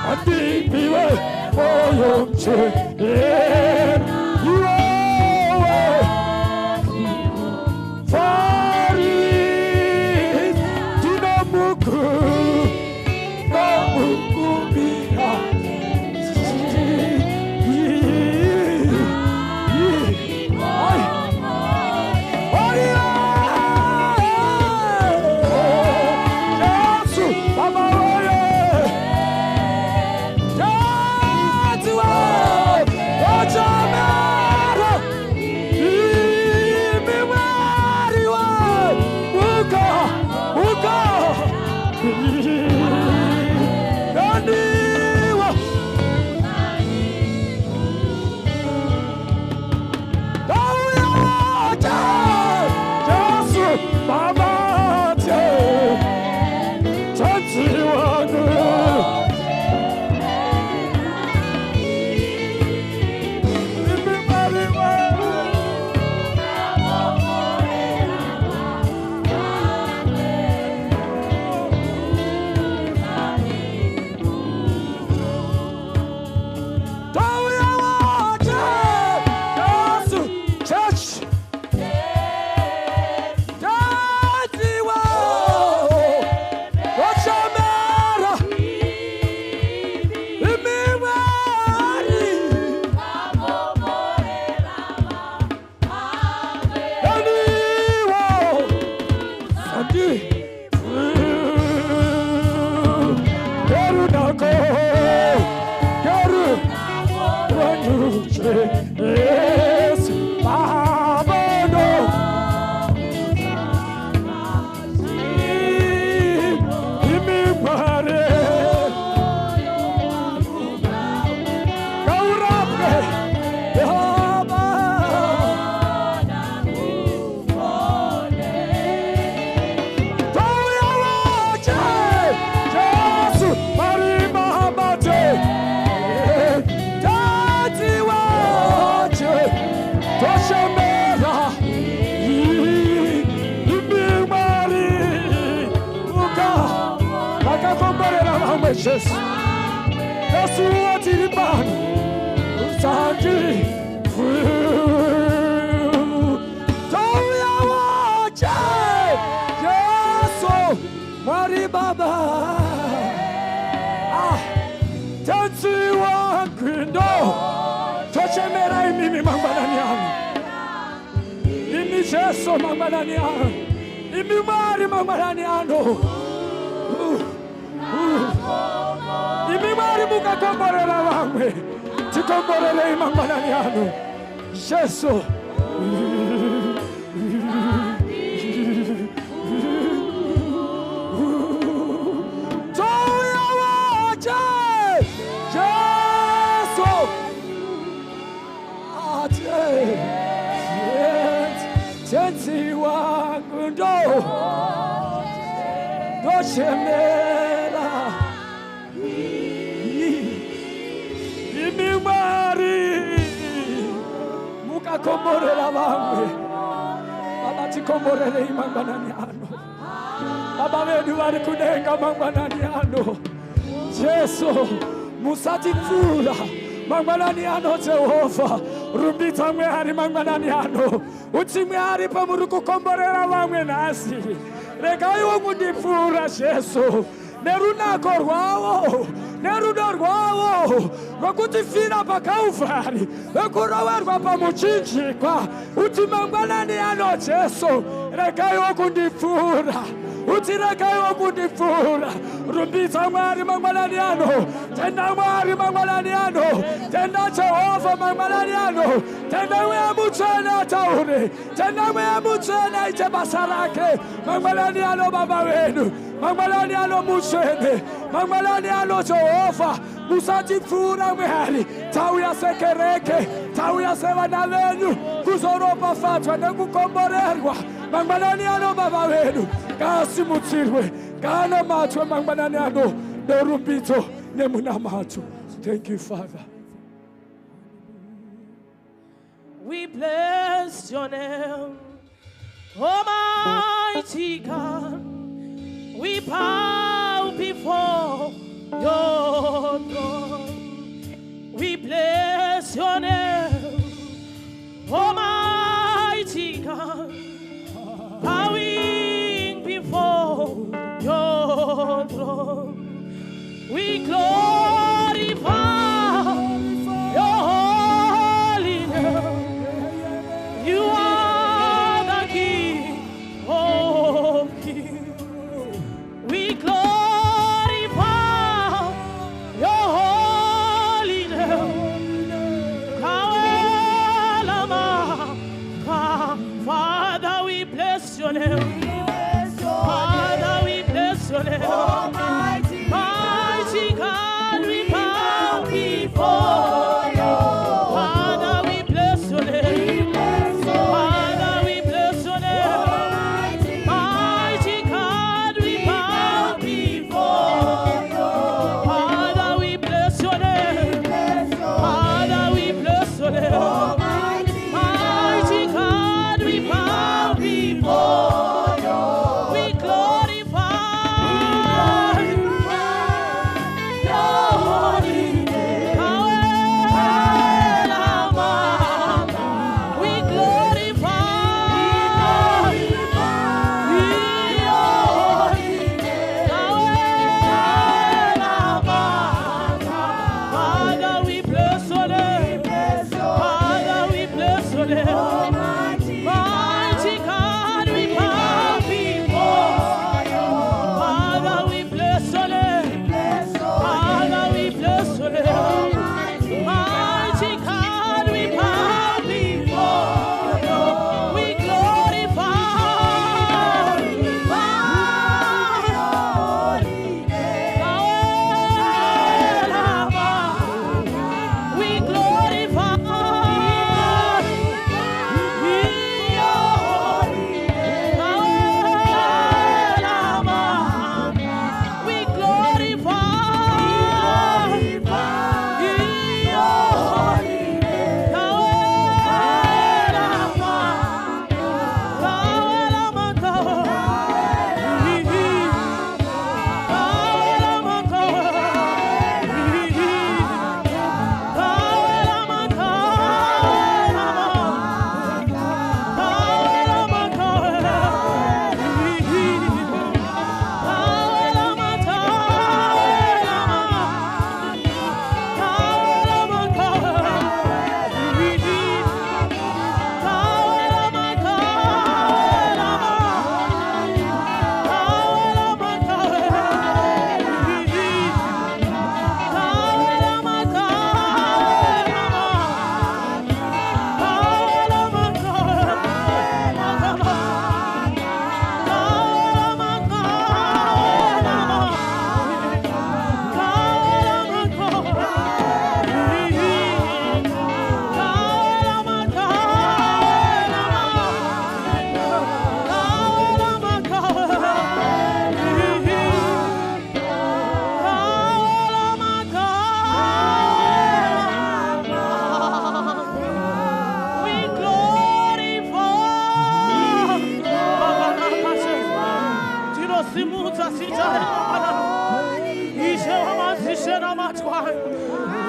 kandipiwe oyomche Faris dinamuku namukumira Jesus, that's what it is. Sanji, Toya waje, Yesu, Mari Baba, Tansi wankwindo, Tochemera imimi mambanani yangu, imi Yesu mambanani yangu, imi Mari mambanani yangu. Imimari mukakomborera vamwe tikomborere imangwanani yanu Yesu. Toya waje Yesu ate tenzi wangu ndo doshemera imimari mukakomborera vamwe Baba tikomborere imangwanani ano Baba vedu vari kudenga mangwanani ano Yesu musati mvura mangwanani ano Jehova rumbita mwe hari mangwanani ano uti mwe hari pamuri kukomborera vamwe nasi regai kundipfura Yesu nerunako rwawo nerudo rwawo rwokutifira paKalvari rwekuroverwa pamuchinjikwa uti mangwanani ano Jesu regai kundipfura uti regai kundipfura rumbidza Mwari mangwanani ano tenda Mwari mangwanani ano tenda Jehova mangwanani ano tenda Mweya Mutsvene ataure, tenda Mweya Mutsvene aite basa rake. Mangwanani ano Baba wedu, mangwanani ano Mutsvene, mangwanani ano Jehovha. Musatifura Mwari, tauya sekereke, tauya sevana venyu, kuzoropafadzwa nekukomborerwa. Mangwanani ano Baba wedu, ngasimutsirwe, ngaanamatwe mangwanani ano nerumbidzo nemunamadzo. Thank you, Father. We bless your name, Almighty God. We bow before your throne. We bless your name, Almighty God. Bowing before your throne. We glorify your holy name. You are the King of kings. We glorify your holy name. Father, we bless your name. Father, we bless your name. Mighty God, we bow before you. Father, we bless your name. Father, we bless your name. Mighty God, we bow before you. Father, we bless your name. Father, we bless your name. Mighty God, we bow before you. We glorify your holy name. We glorify your holy name. Father, we bless your name. Father, we bless your name. Mighty God, we bow before you. Father, we bless your name. Father, we bless your name. Mighty God, we bow before you. We glorify your holy name. We glorify your holy name. We glorify your holy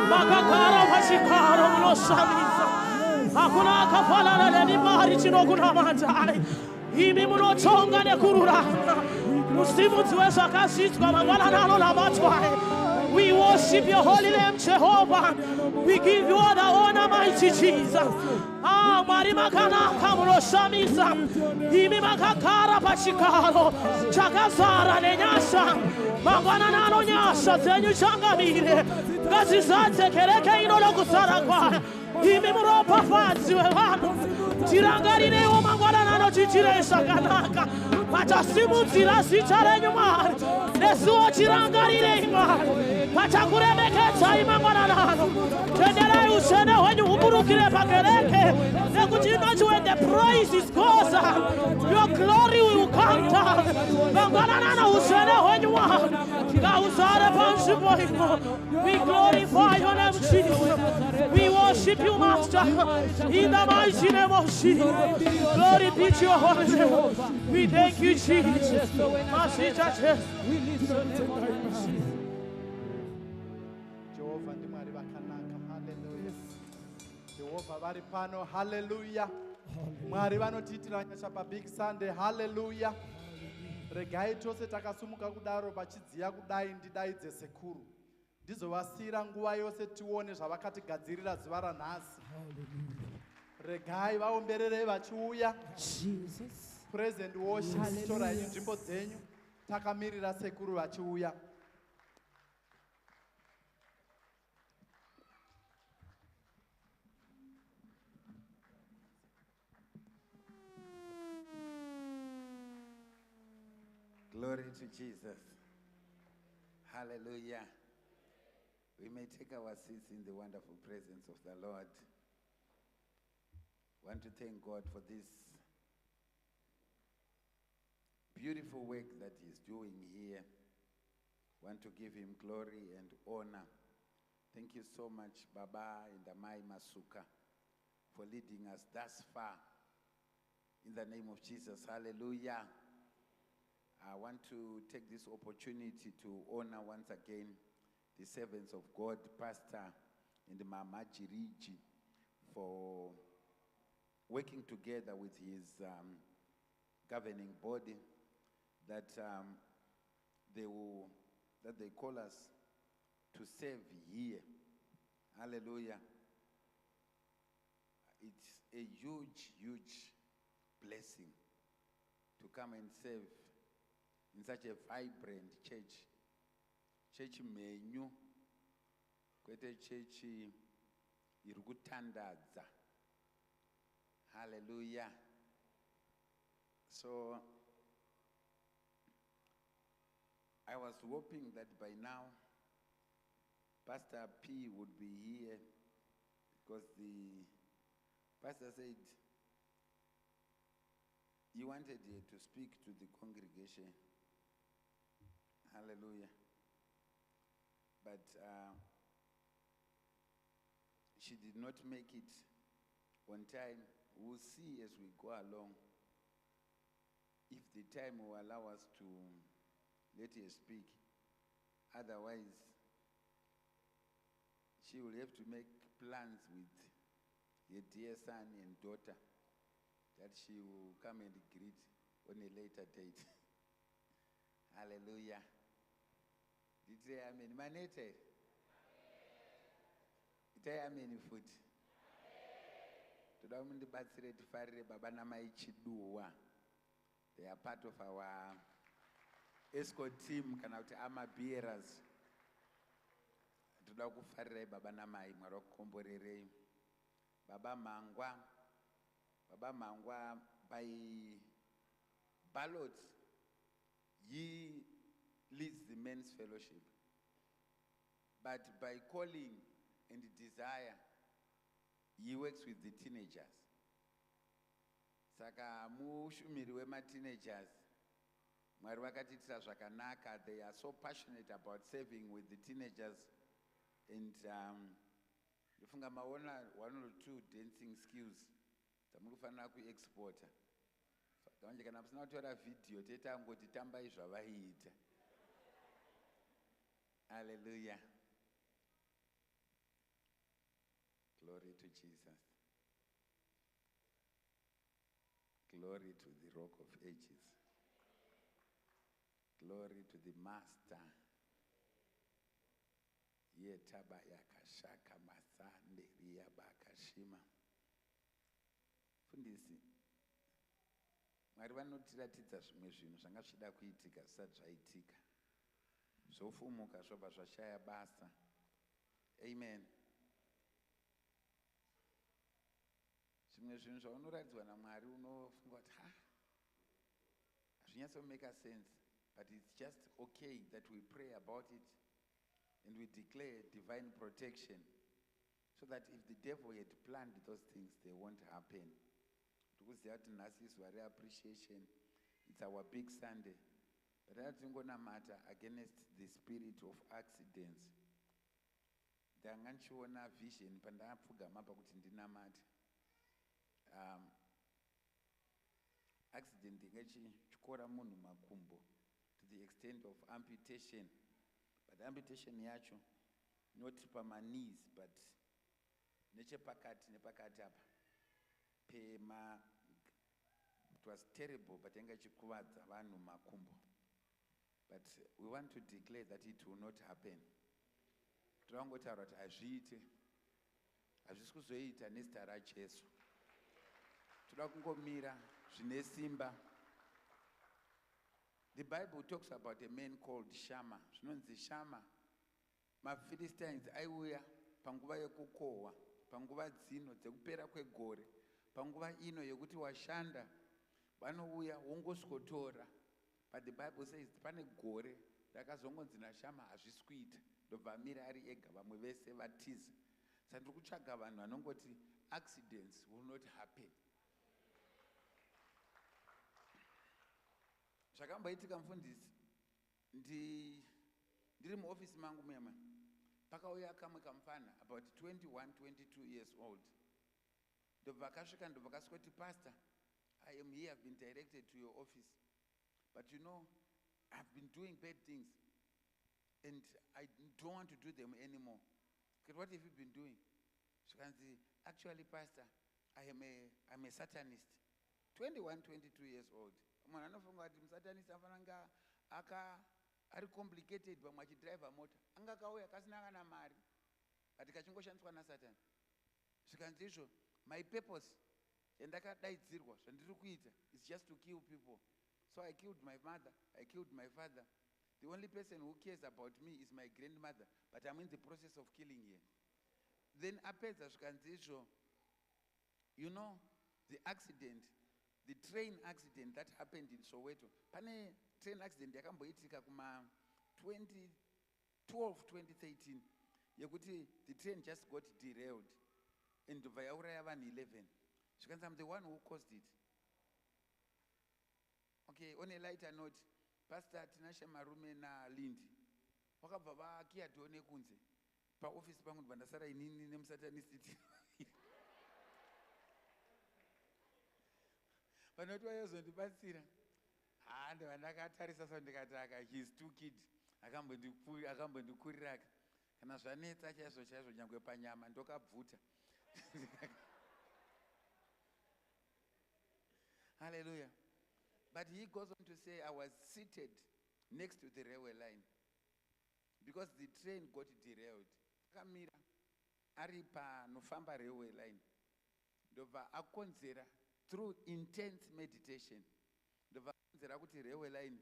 makakara pachikaro munoshamisa hakuna akafanana nenimari chinokunamatai imi munotonga nekururama musimudzi wezvakazvidzwa mangwananano namatwai. We worship your holy name, Jehovah. We give you all the honor, mighty Jesus. Mwari makanaka munoshamisa imi makakara pachikaro chakazara nenyasha mangwananano nyasha dzenyu changamire ngazvizadze kereke ino nokuzara kwayo imi muropafadzi wevanhu tirangarirewo mangwanani anochiitirei zvakanaka pachasimudzira zita renyu Mwari nesuwo tirangarirei Mwari pachakuremekedzai mangwanani ano tenderai utsvene hwenyu huburukire pakereke nekuti inoti when the praises goes up your glory will come down mangwanani ano utsvene hwenyu Mwari ngahuzare panzvimbo ino. We glorify your name Jesus. We worship you Master in the mighty name of Jesus. Glory be to your holy name. We thank you Jesus. Jehovah ndi Mwari vakanaka. Hallelujah. Jehovah vari pano. Hallelujah. Mwari vanotiitira nyasha paBig Sunday. Hallelujah. Regai tose takasumuka kudaro pachidziya kudai ndidaidze sekuru. Ndizovasira nguva yose tione zvavakatigadzirira zuva ranhasi. Regai vaomberere vachiuya. Praise and worship. Torai nzvimbo dzenyu. Takamirira sekuru vachiuya. Glory to Jesus. Hallelujah. We may take our seats in the wonderful presence of the Lord. Want to thank God for this beautiful work that He's doing here. Want to give Him glory and honor. Thank you so much, Baba and Amai Masuka, for leading us thus far. In the name of Jesus, hallelujah. I want to take this opportunity to honor once again the servants of God, Pastor and Mama Jiriji, for working together with his governing body that they call us to serve here. Hallelujah. It's a huge blessing to come and serve in such a vibrant church. Church menu, kwete church irikutandaza. Hallelujah. So I was hoping that by now Pastor P would be here, because the pastor said he wanted to speak to the congregation. Hallelujah. But she did not make it on time. We'll see as we go along if the time will allow us to let her speak. Otherwise, she will have to make plans with her dear son and daughter that she will come and greet on a later date. Hallelujah. Did you say amen? Manete? Say amen foot. Today I'm batsire tifarire baba namai chiduwa. They are part of our escort team, kana kuti ama bearers. Today kufarire baba namai mwari kukomborerei. Baba Mangwa by ballot he leads the men's fellowship, but by calling and desire he works with the teenagers. Saka mushumiri wema teenagers mwari vakatiitira zvakanaka. They are so passionate about serving with the teenagers, and ndofunga maona 1 or 2 dancing skills tamukufanira kuexporta. Kanje kana musina kutora video tetangoti tambai zvavaiita. Hallelujah. Glory to Jesus. Glory to the Rock of Ages. Glory to the Master. Yetaba yakashaka masande riya bakashima. Fundisi. Mwari vanotiratidza zvimwe zvinhu zvanga zvichida kuitika zvisati zvaitika. Zvofumuka zvobva zvashaya basa. Amen. zvimwe zvinhu zvaunoratidzwa namwari unofunga kuti hazvinyatsomake sense, but it's just okay that we pray about it and we declare divine protection so that if the devil had planned those things, they won't happen. Tikuziva kuti nhasi izuva reappreciation, it's our big Sunday, but tingonamata against the spirit of accidents. Ndanga ndichiona vision pandapfugama pa kuti ndinamate accident ingachikora munhu makumbo to the extent of amputation, but amputation yacho not pama-knees but nechepakati nepakati apa pema. It was terrible, but ingachikuvadza vanhu makumbo, but we want to declare that it will not happen. Torangotaura kuti hazviite, hazvisi kuzoita nezita raJesu. Toda kungomira zvine simba. The Bible talks about a man called Shammah. Zvinonzi Shammah. MaPhilistines aiuya panguva yekukohwa, panguva dzino dzekupera kwegore, panguva ino yekuti washanda vanouya wongosvotora. But the Bible says pane gore rakazongonzi naShammah hazvisi kuita, ndobva amira ari ega, vamwe vese vatiza. Saka ndiri kutsvaga vanhu vanongoti accidents will not happen. Zvakamboitika mufundisi, ndiri muofisi mangu mema, pakauya kamwe kamufana about 21-22 years old. Ndobva akasvika ndobva akasvika kuti pastor, I am here, I've been directed to your office, but you know, I've been doing bad things and I don't want to do them anymore. But what have you been doing? She can say, actually pastor, I'm a Satanist. 21-22 years old. Munhu anofunga kuti musatanist afananga ari complicated vamwe achidrive mota, anga kauya kasina kana mari but kachingoshandiswa naSatani. Zvikanzi izvo, my purpose yandakadaidzirwa zvandiri kuita is just to kill people. So I killed my mother, I killed my father. The only person who cares about me is my grandmother, but I'm in the process of killing her. Then apedza zvikanzi izvo, you know, the accident, the train accident that happened in Soweto. Pane train accident yakamboitika kuma 2012-2013 yekuti the train just got derailed and ndobva yauraya vanhu 11. Zvikanzi I'm the one who caused it. Okay, on a lighter note, Pastor Tinashe Marume na Lindi vakabva vakiyato nekunze paofisi pangu ndobva ndasara inini nemusatanist. Vanoti vayozondibatsira ndobva ndakatarisa so ndikataka he's too kid, akambondikurira kana zvanetsa chaizvo chaizvo nyangwe panyama ndokabvuta. Hallelujah. But he goes on to say, I was seated next to the railway line because the train got derailed. Akamira ari panofamba railway line ndobva akonzera through intense meditation, ndobva akonzera kuti railway line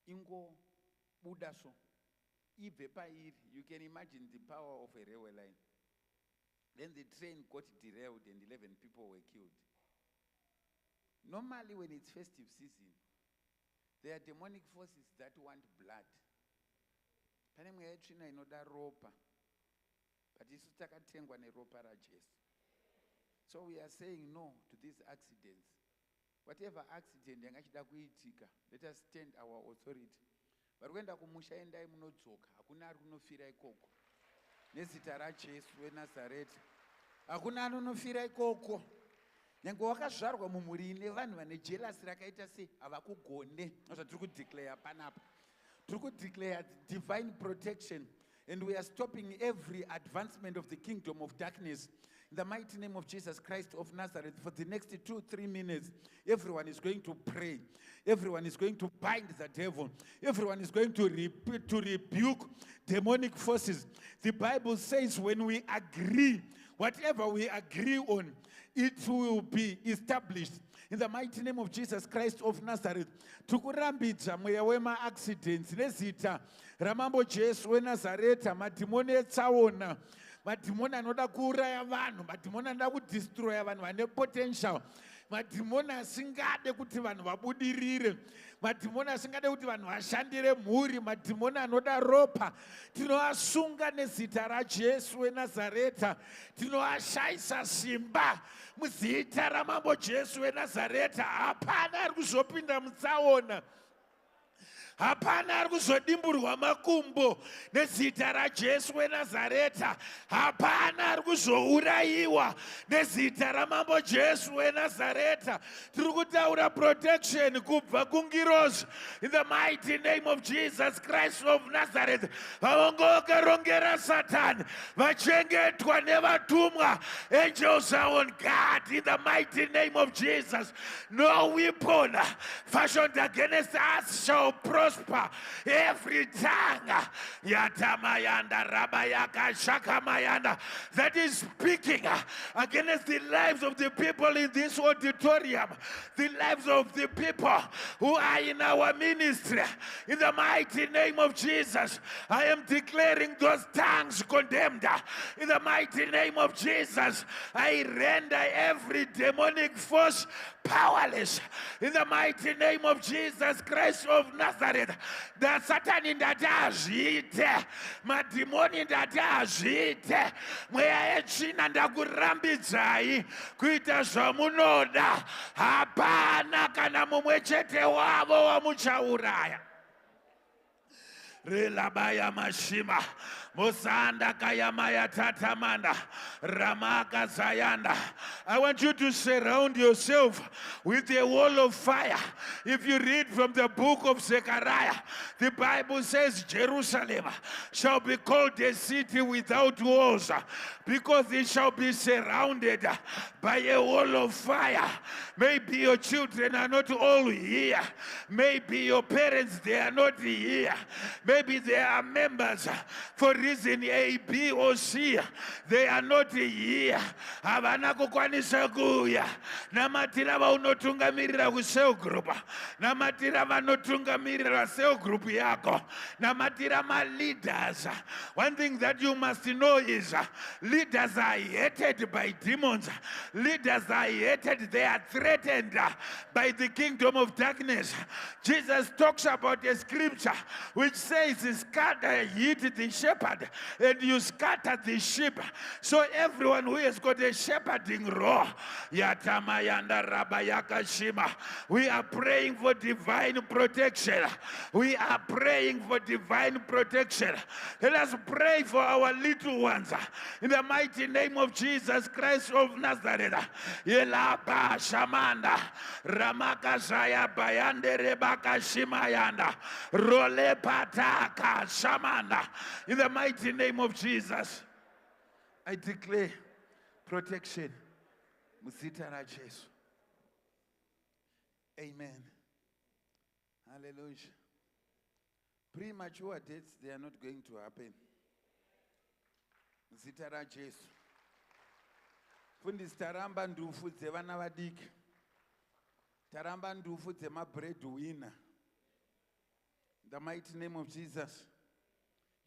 ingobuda so ibve pairi. You can imagine the power of a railway line. Then the train got derailed and 11 people were killed. Normally when it's festive season, there are demonic forces that want blood. Pane mweya yetsvina inoda ropa, but isu takatengwa neropa raJesu. So we are saying no to these accidents. Whatever accident yangachida kuitika, let us stand our authority. Vari kuenda kumusha, endai munodzoka, hakuna ari kunofira ikoko. Nezita raJesu weNazareti, hakuna anonofira ikoko. Nyange wakazvarwa mumhuri ine vanhu vane jealousy rakaita sei havakugone. Zvatiri kudeclare panapa. Tiri kudeclare divine protection, and we are stopping every advancement of the kingdom of darkness. In the mighty name of Jesus Christ of Nazareth, for the next 2-3 minutes, everyone is going to pray. Everyone is going to bind the devil. Everyone is going to rebuke demonic forces. The Bible says when we agree, whatever we agree on, it will be established. In the mighty name of Jesus Christ of Nazareth, tukurambidza mweya wema accidents nezita ramambo Jesu weNazareta, madhimoni etsaona, madhimoni anoda kuuraya vanhu, madhimoni anoda kudestroya vanhu vane potential, madhimoni asingade kuti vanhu vabudirire, madhimoni asingade kuti vanhu vashandire mhuri, madhimoni anoda ropa, tinoasunga nezita raJesu weNazareta, tinoashayisa simba muzita ramambo Jesu weNazareta. Hapana ari kuzopinda mutsaona, hapana ari kuzodimburwa makumbo nezita raJesu weNazareta, hapana ari kuzourayiwa nezita ramambo Jesu weNazareta. Tiri kutaura protection kubva kungirozi in the mighty name of Jesus Christ of Nazareth. Vavangokarongera Satan vachengetwa nevatumwa, angels are on guard in the mighty name of Jesus. No weapon fashioned against us shall prosper. Every tongue Yatamayanda Rabayaka Shakamayanda that is speaking against the lives of the people in this auditorium, the lives of the people who are in our ministry, in the mighty name of Jesus, I am declaring those tongues condemned. In the mighty name of Jesus, I render every demonic force powerless. In the mighty name of Jesus Christ of Nazareth, that Satan ndati azviite, madhimoni ndati azviite, mweya yetsvina ndakurambidzai kuita zvamunoda. Hapana kana mumwe chete wavo wamuchauraya. Relabaya mashima Mosanda Kayamaya Tatamanda Ramaka Zayanda. I want you to surround yourself with a wall of fire. If you read from the book of Zechariah, the Bible says Jerusalem shall be called a city without walls, because it shall be surrounded by a wall of fire. Maybe your children are not all here. Maybe your parents, they are not here. Maybe they are members for reason A, B, or C. They are not here. Havana kukwanisa kuya. Namatira vaunotungamirira ku cell group. Namatira vanotungamirira cell group yako. Namatira ma leaders. One thing that you must know is leaders are hated by demons. Leaders are hated. They are threatened by the kingdom of darkness. Jesus talks about a scripture which says, scatter ye the shepherd and you scatter the sheep. So everyone who has got a shepherding role, Yatamayanda Rabayaka Shima, we are praying for divine protection. We are praying for divine protection. Let us pray for our little ones in the mighty name of Jesus Christ of Nazareth. Yelaba Shamanda Ramaka Zaya Bayande Rebaka Shimayanda Role Pataka Shamanda. In the mighty name of Jesus, I declare protection. Muzita ra Jesu. Amen. Hallelujah. Premature deaths, they are not going to happen. Muzita ra Jesu. Fundisi taramba ndufu dzevana vadiki. Taramba ndufu dzemabreadwinner. In the mighty name of Jesus,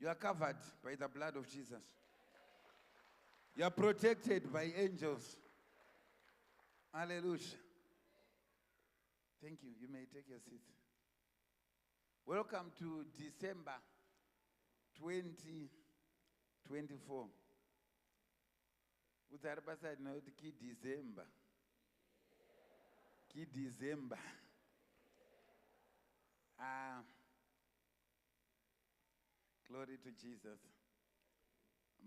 you are covered by the blood of Jesus. You are protected by angels. Hallelujah. Thank you. You may take your seat. Welcome to December 2024. Utaripasa inoti ki December. Ki December. Glory to Jesus.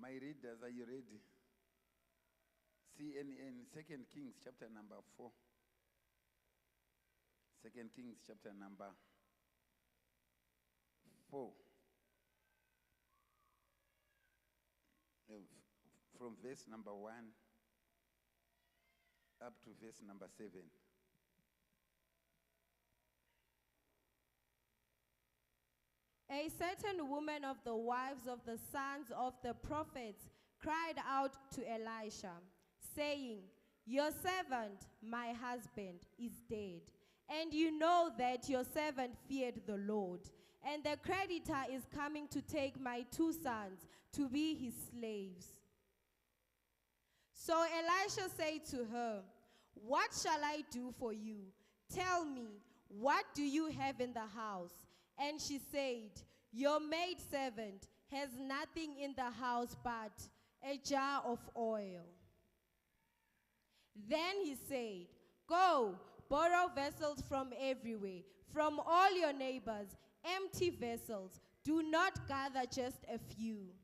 My readers, are you ready? CNN, 2 Kings chapter number 4. 2 Kings chapter number 4. From verse number 1 up to verse number 7. A certain woman of the wives of the sons of the prophets cried out to Elisha, saying, "Your servant, my husband, is dead, and you know that your servant feared the Lord, and the creditor is coming to take my 2 sons to be his slaves." So Elisha said to her, "What shall I do for you? Tell me, what do you have in the house?" And she said, "Your maidservant has nothing in the house but a jar of oil." Then he said, "Go, borrow vessels from everywhere, from all your neighbors, empty vessels. Do not gather just a few.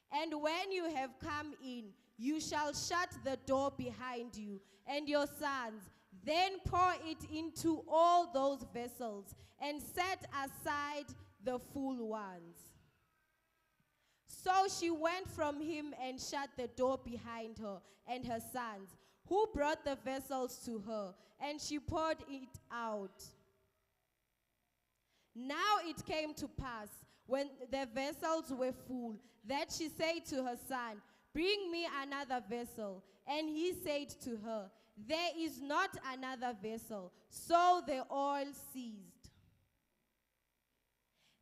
And when you have come in, you shall shut the door behind you and your sons. Then pour it into all those vessels and set aside the full ones." So she went from him and shut the door behind her and her sons, who brought the vessels to her, and she poured it out. Now it came to pass, when the vessels were full, that she said to her son, "Bring me another vessel." And he said to her, "There is not another vessel." So the oil ceased.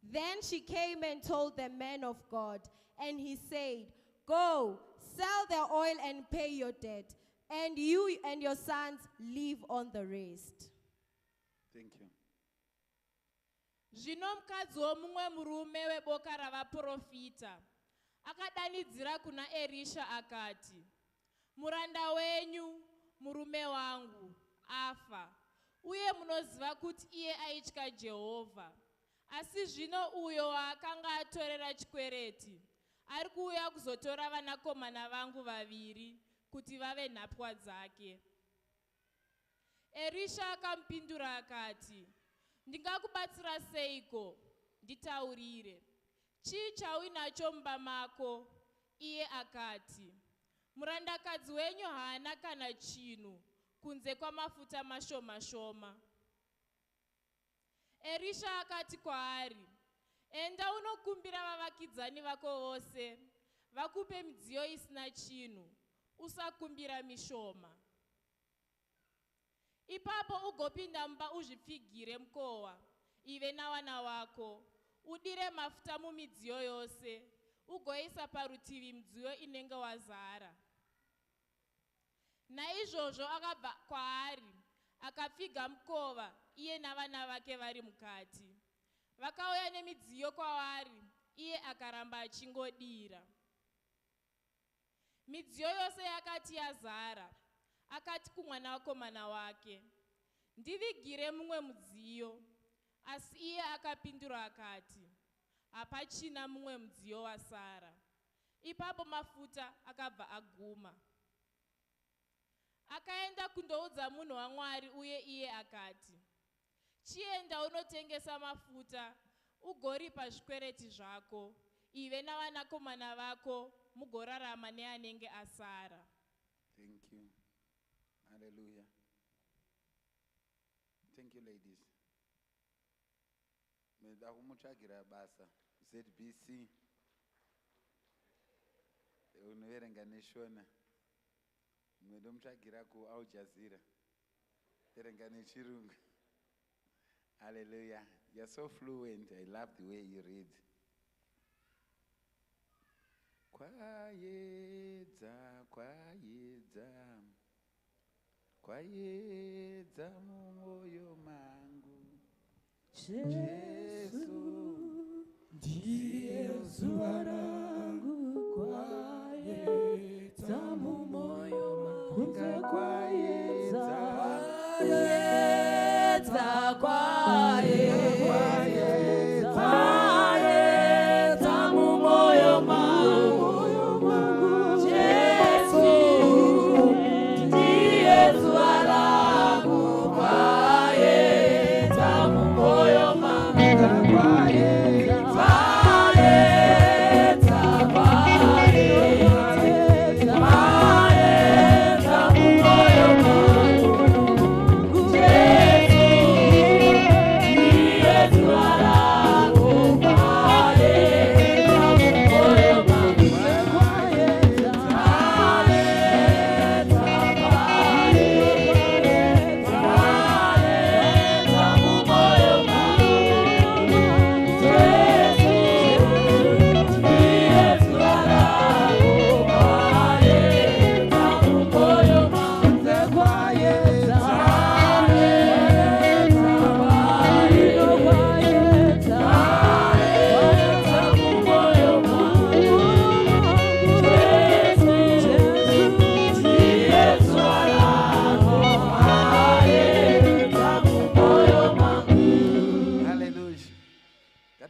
Then she came and told the man of God, and he said, "Go, sell the oil and pay your debt, and you and your sons live on the rest." Thank you. Zvino mukadzi womumwe murume weboka ravaprofita akadanidzira kuna Erisha akati, "Muranda wenyu, murume wangu, afa, uye munoziva kuti iye aitya Jehovha. Asi zvino uyo waakanga atorera chikwereti ari kuuya kuzotora vanakomana vangu vaviri kuti vave nhapwa dzake." Erisha akamupindura akati, "Ndingakubatsira seiko? Nditaurire. Chii chauinacho mumba mako?" Iye akati, "Murandakadzi wenyu haana kana chinhu kunze kwamafuta mashoma shoma." Erisha akati kwaari, "Enda unokumbira vavakidzani vako vose vakupe midziyo isina chinhu, usakumbira mishoma. Ipapo ugopinda mumba uzvipfigire mukova, ive navana vako, udire mafuta mumidziyo yose, ugoisa parutivi midziyo inenge wazara." Naizvozvo akabva kwaari, akapfiga mukova, iye navana vake vari mukati. Vakauya nemidziyo kwaari, iye akaramba achingodira. Midziyo yose yakati yazara, akati kumwanakomana wake, "Ndivigire mumwe mudziyo." Asi iye akapindura akati, "Hapachina mumwe mudziyo wasara." Ipapo mafuta akabva aguma. Akaenda kundoudza munhu waMwari, uye iye akati, "Chienda unotengesa mafuta ugoripa zvikwereti zvako, ive navanakomana vako mugorarama neanenge asara." Thank you. Hallelujah. Thank you, ladies. Meda kumutsvagira basa ZBC. Unoverenga neshona. Meda kumutsvagira kuAl Jazeera. Verenga nechirungu. Hallelujah. You're so fluent. I love the way you read. Kwaedza, kwaedza, kwaedza mumwoyo mangu, Jesu ndiye zuva rangu, kwaedza mumwoyo mangu, kwaedza, kwaedza, kwaedza mumwoyo mangu, Jesu ndiye zuva rangu, kwaedza mumwoyo mangu, kwaedza, kwaedza.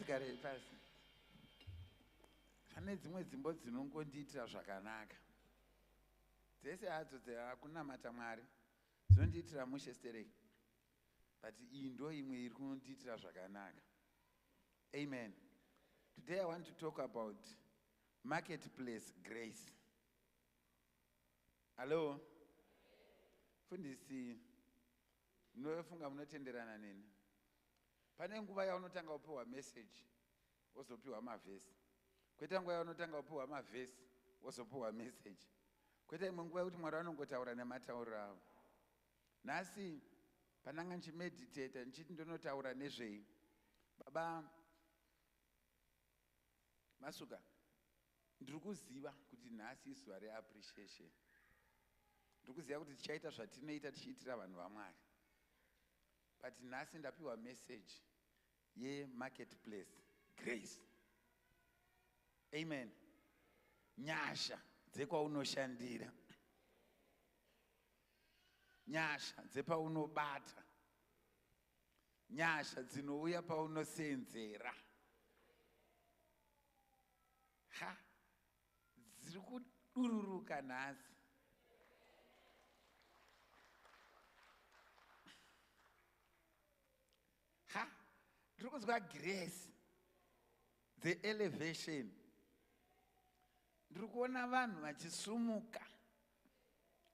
ngatigarei pasi. Pane dzimwe dzimbo dzinongondiitira zvakanaka. Dzese hadzo dzakunamata Mwari dzinondiitira mushesterei. But iyi ndo imwe iri kunondiitira zvakanaka. Amen. Today I want to talk about marketplace grace. Hello? Fundisi, munofunga munotenderana neni. Pane nguva yaunotanga upiwa message, wozopiwa mavhesi. Kwete nguva yaunotanga upiwa mavhesi, wozopiwa message. Kwete imwe nguva yekuti Mwari anongotaura nematauriro avo. Nhasi pananga nchimeditata nchiti ndonotaura nezvei. Baba Masuka, ndiri kuziva kuti nhasi izuva reappreciation. Ndiri kuziva kuti tichaita zvatinoita tichiitira vanhu vaMwari. But nhasi ndapiwa message yemarketplace grace. Amen. Nyasha dzekwaunoshandira. Nyasha dzepaunobata. Nyasha dzinouya paunosenzera. Ha, dziri kudururuka nhasi. Ha, ndiri kuzwa grace dzeelevation. Ndiri kuona vanhu vachisumuka.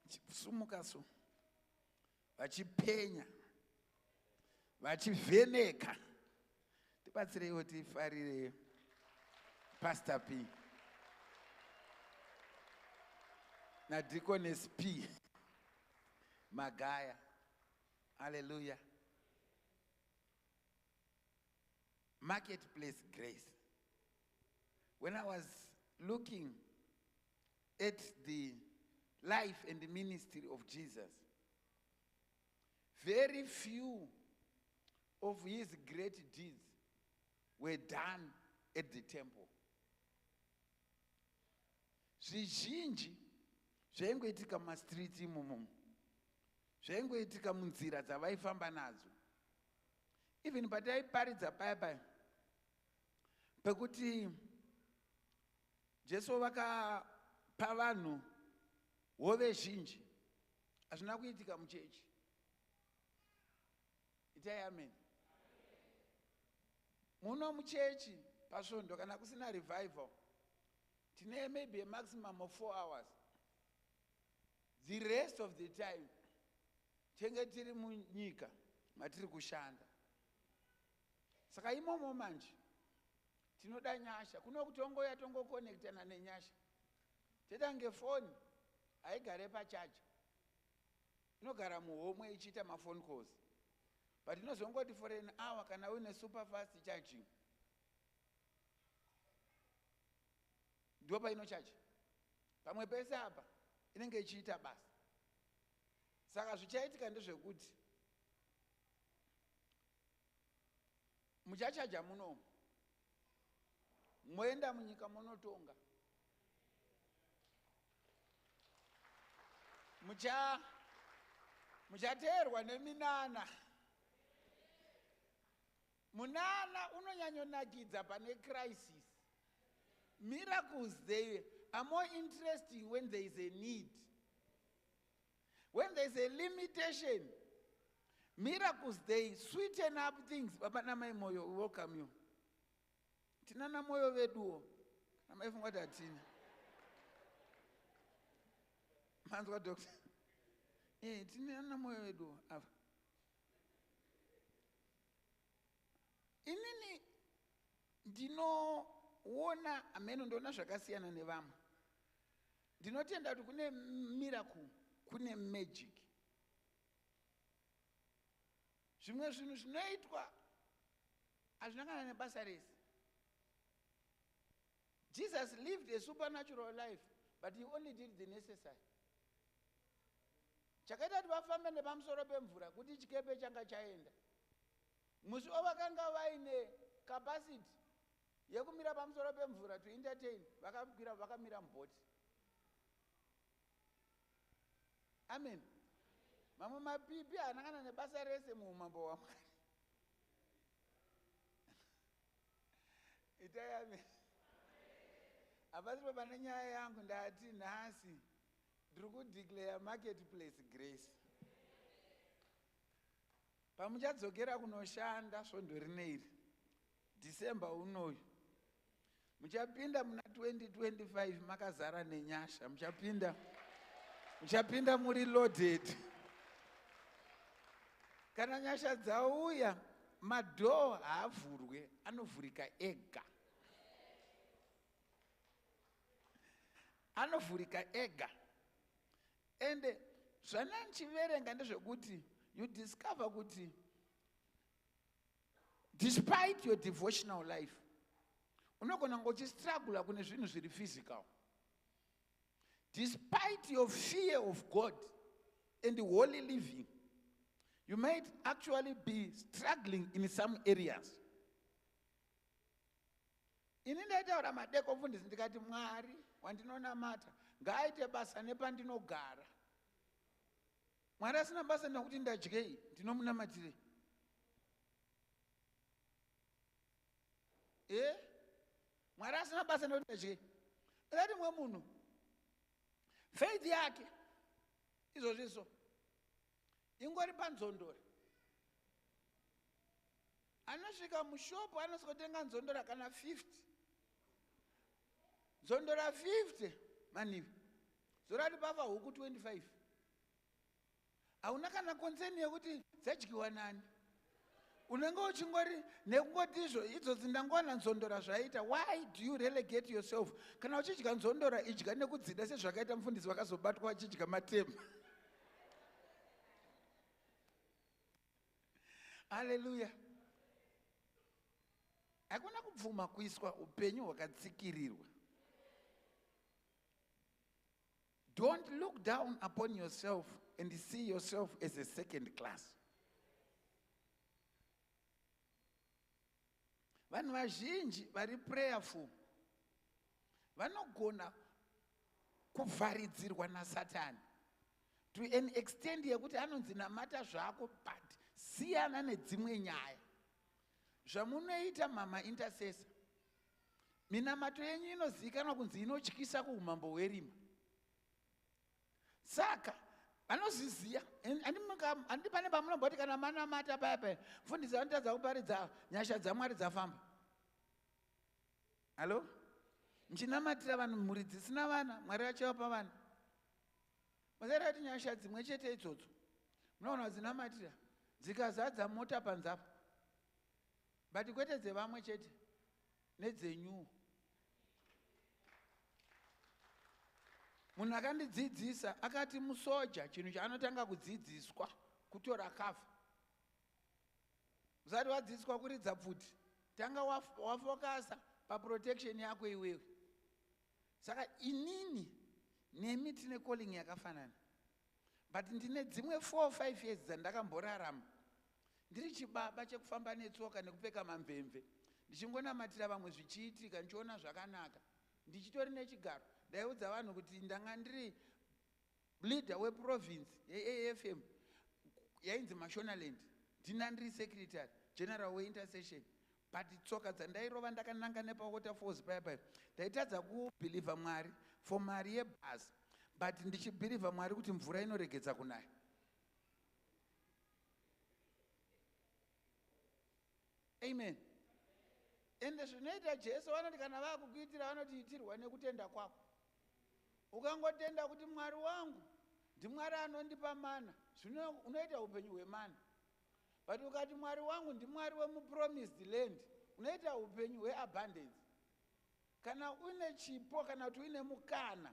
Vachisumuka so. Vachipenya. Vachivheneka. Tibatsireiwo tifarire Pastor P. Na Deaconess P. Magaya. Hallelujah. Marketplace grace. When I was looking at the life and the ministry of Jesus, very few of his great deeds were done at the temple. Zvizhinji zvaingoitika mumastreet imomo, zvaingoitika munzira dzavaifamba nadzo. Even pataiparidza paya pekuti Jesu vakapa vanhu hove zhinji, hazvina kuitika muchechi. Itai amen. Muno muchechi pasvondo kana kusina revival, tine maybe a maximum of 4 hours. The rest of the time tenge tiri munyika matiri kushanda. Saka imomo manje tinoda nyasha. Kuno kutongoya tongokonektana nenyasha. Teta ngefoni haigare pachaja. Inogara muhomwe ichiita mafone calls. But inozongoti for an hour kana uine super fast charging. Ndipo painochaji. Pamwe pese apa inenge ichiita basa. Saka zvichaitika ndezvekuti muchachaja muno, moenda munyika munotonga, muchateerwa neminana. Munana unonyanyonakidza pane crisis. Miracles, they are more interesting when there is a need. When there is a limitation, miracles, they sweeten up things. Baba namai moyo, we welcome you. Tinana moyo veduo. Namai funga datina. Manzwa doctor. Tinana moyo veduo. Inini ndinoona ameno ndona zvakasiyana nevamwe. Ndinotenda kuti kune miracle, kune magic. Zvimwe zvinhu zvinoitwa hazvinangana nebasa rese. Jesus lived a supernatural life, but he only did the necessary. Chakaita kuti vafambe nepamusoro pemvura kuti chikepe changa chaenda. Musi ovakanga vaine capacity yekumira pamusoro pemvura to entertain, vakamira mubhoti. Amen. Mamwe mapipi anangana nebasa rese muumambo waMwari. nditayame hapasipo pane nyaya yangu ndati nhasi ndiri kudeclare marketplace grace. Pamuchadzokera kunoshanda svondo rineiri December unoyu muchapinda muna 2025 makazara nenyasha, muchapinda muri loaded. Kana nyasha dzauya madhoo haavhurwe, anovhurika ega. Anovhurika ega. Ende zvananchiverenga ndezvekuti you discover kuti despite your devotional life unogona ngochistruggle kune zvinhu zviri physical. Despite your fear of God and holy living, you might actually be struggling in some areas. Ini ndaitaura madeko mfundisi ndikati Mwari wandinonamata ngaaite basa nepandinogara. Mwari asina basa nekuti ndadyei, ndinomunamatire. Mwari asina basa nekuti ndadyei. Ndati mwe munhu faith yake izvozviso ingori panzondora. Anosvika mushopu anosikotenga nzondora kana 50. Nzondora 50 manivi zorati pava huku 25. Hauna kana konseni yekuti dzadyiwa nani. Unenge uchingori nekungotizvo idzo dzindangowana nzondora zvaita. Why do you relegate yourself? Kana uchidya nzondora idya nekudzida sezvakaita mufundisi wakazobatwa achidya matemba. Hallelujah. Hakuna kubvuma kuiswa upenyu hwakatsikirirwa. Don't look down upon yourself and see yourself as a second class. Vanhu vazhinji vari prayerful vanogona kuvharidzirwa naSatani to an extent yekuti anonzi namata zvako but siyana nedzimwe nyaya. Zvamunoita mama intercessor, minamato yenyu inozivikanwa kunzi inotyisa kuumambo hwerima. Saka vanozviziva. Handi pane pamunomboti kana manamata paya paya mfundisi anotadza kuparidza nyasha dzaMwari dzafamba. Halo? Muchinamatira vanhu mhuri dzisina vana, Mwari achivapa vana. Musarati nyasha dzimwe chete idzodzo munoona dzinamatira dzikazadza mota panzapa. But kwete dzevamwe chete nedzenyuwo. Munhu akandidzidzisa akati musoja chinhu chaanotanga kudzidziswa kutora kafa. Usati wadzidziswa kuridza pfuti, tanga wafokasa paprotection yako iwewe. Saka inini nemi tine calling yakafanana. But ndine dzimwe 4 or 5 years dzandakamborarama ndiri chibaba chekufamba netsoka nekupfeka mamvemve ndichingonamatira vamwe zvichiitika ndichiona zvakanaka ndichitori nechigaro. Ndaiudza vanhu kuti ndanga ndiri leader weprovince yeAFM yainzi Mashonaland, ndina ndiri secretary general weintercession. But tsoka dzandairova ndakananga nepawater force paya paya ndaitadza kubhilivha Mwari for mari yebhasi, but ndichibhilivha Mwari kuti mvura inoregedza kunaya. Amen. Ende zvinoita Jesu vanoti kana vakukuitira vanotiitirwa nekutenda kwako. Ukangotenda kuti Mwari wangu ndiMwari anondipa mana, zvino unoita upenyu hwemana. But ukati Mwari wangu ndiMwari wemupromised land, unoita upenyu hweabundance. Kana une chipo kana kuti uine mukana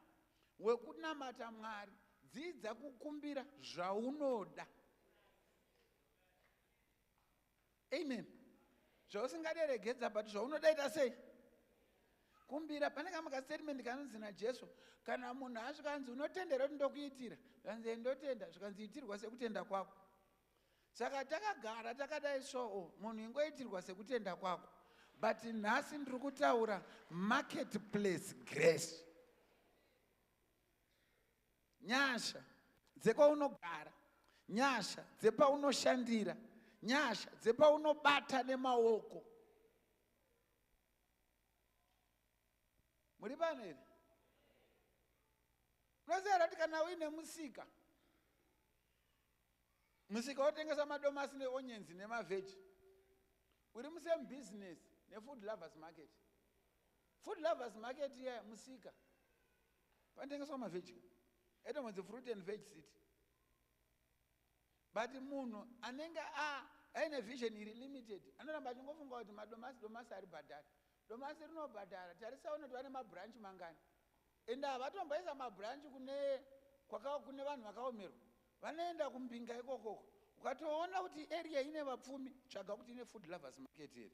wekunamata Mwari, dzidza kukumbira zvaunoda. Amen. Zvausingaderegedza but zvaunodaita sei? Kumbira. Pane kamwe kastatement kanonzi naJesu, kana munhu asvika anzi unotendera kuti ndokuitira, zvanzi ndotenda, zvikanzi itirwa sekutenda kwako. Saka takagara takadai so munhu ingoitirwa sekutenda kwako. But nhasi ndiri kutaura marketplace grace. Nyasha dzekwaunogara, nyasha dzepaunoshandira, nyasha dzepaunobata nemaoko. muri pano here? Unoziva kuti kana uine musika wotengesa madomasi neonyens nemavheji, uri musame business nefood lovers market. Food lovers market iya musika panotengeswa mavheji etomodzi fruit and veg city. But munhu anenge aine vision iri limited anoramba achingofunga kuti madomasi ari bhadhara. Domasi rinobhadhara. Tarisaona kuti vane mabranchi mangani, ende havatomboisa mabranchi kune vanhu vakaomerwa, vanoenda kumbinga ikokoko. Ukatoona kuti area ine vapfumi, tsvaga kuti ine food lovers market here,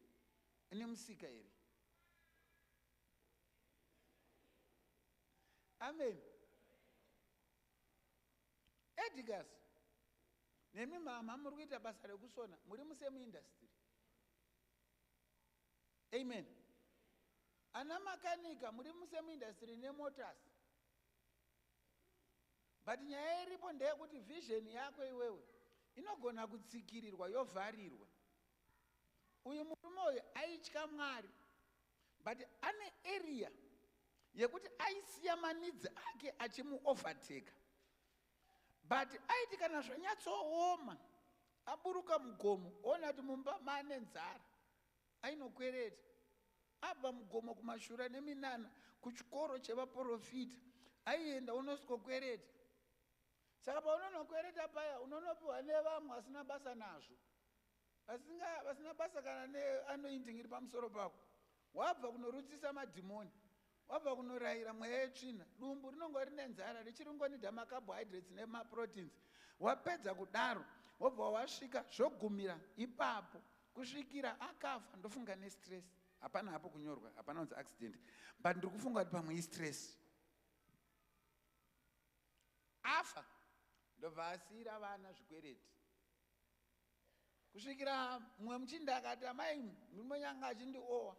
ine musika here. Amen. Edgars, nemi mama muri kuita basa rekusona, muri musemu industry. Amen. Ana makanika muri musemu industry nemotors. But nyaya iripo ndeyekuti vision yako iwewe inogona kutsikirirwa yovharirwa. Uyu murume uyu aitya Mwari, but ane area yekuti aisiya manidzi ake achimuoverteka. But aiti kana zvanyatsooma aburuka mugomo, ona kuti mumba mane nzara, ainokwereta. Abva mugomo kumashura neminana kuchikoro chevaprofita, aienda unosvikokwereta. Saka paunonokwereta paya unonopiwa nevamwe vasina basa nazvo, vasina basa kana neanointing iri pamusoro pako. Wabva kunorutsisa madhimoni, wabva kunorayira mweya yetsvina, dumbu rinongo rine nzara richiringonidha macarbohydrates nemaproteins. Wapedza kudaro wobva wasvika zvogumira ipapo kusvikira akafa. Ndofunga nestress. Hapana hapo kunyorwa, hapana unzi accident, but ndiri kufunga kuti pamwe istress. Afa ndobva asiyira vana zvikwereti. Kusvikira mumwe muchinda akati, amai murume nyanga achindiowa.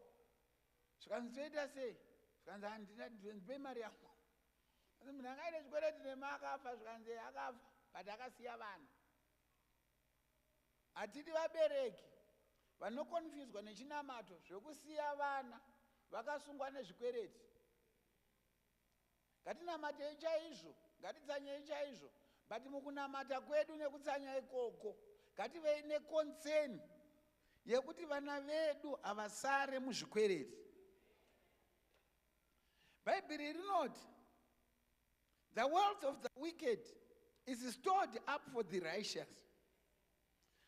Zvikanzi toita sei? Zvikanzi handina ndipe mari yangu. Munhu angaine zvikwereti nema akafa, zvikanzi akafa, but akasiya vana. Hatidi vabereki vanokonfuswa nechinamato zvokusiya vana vakasungwa nezvikwereti. Ngatinamatei chaizvo, ngatidzanyei chaizvo, but mukunamata kwedu nekutsanya ikoko ngativei neconcern yekuti vana vedu havasare muzvikwereti. Bhaibheri rinoti, the wealth of the wicked is stored up for the righteous.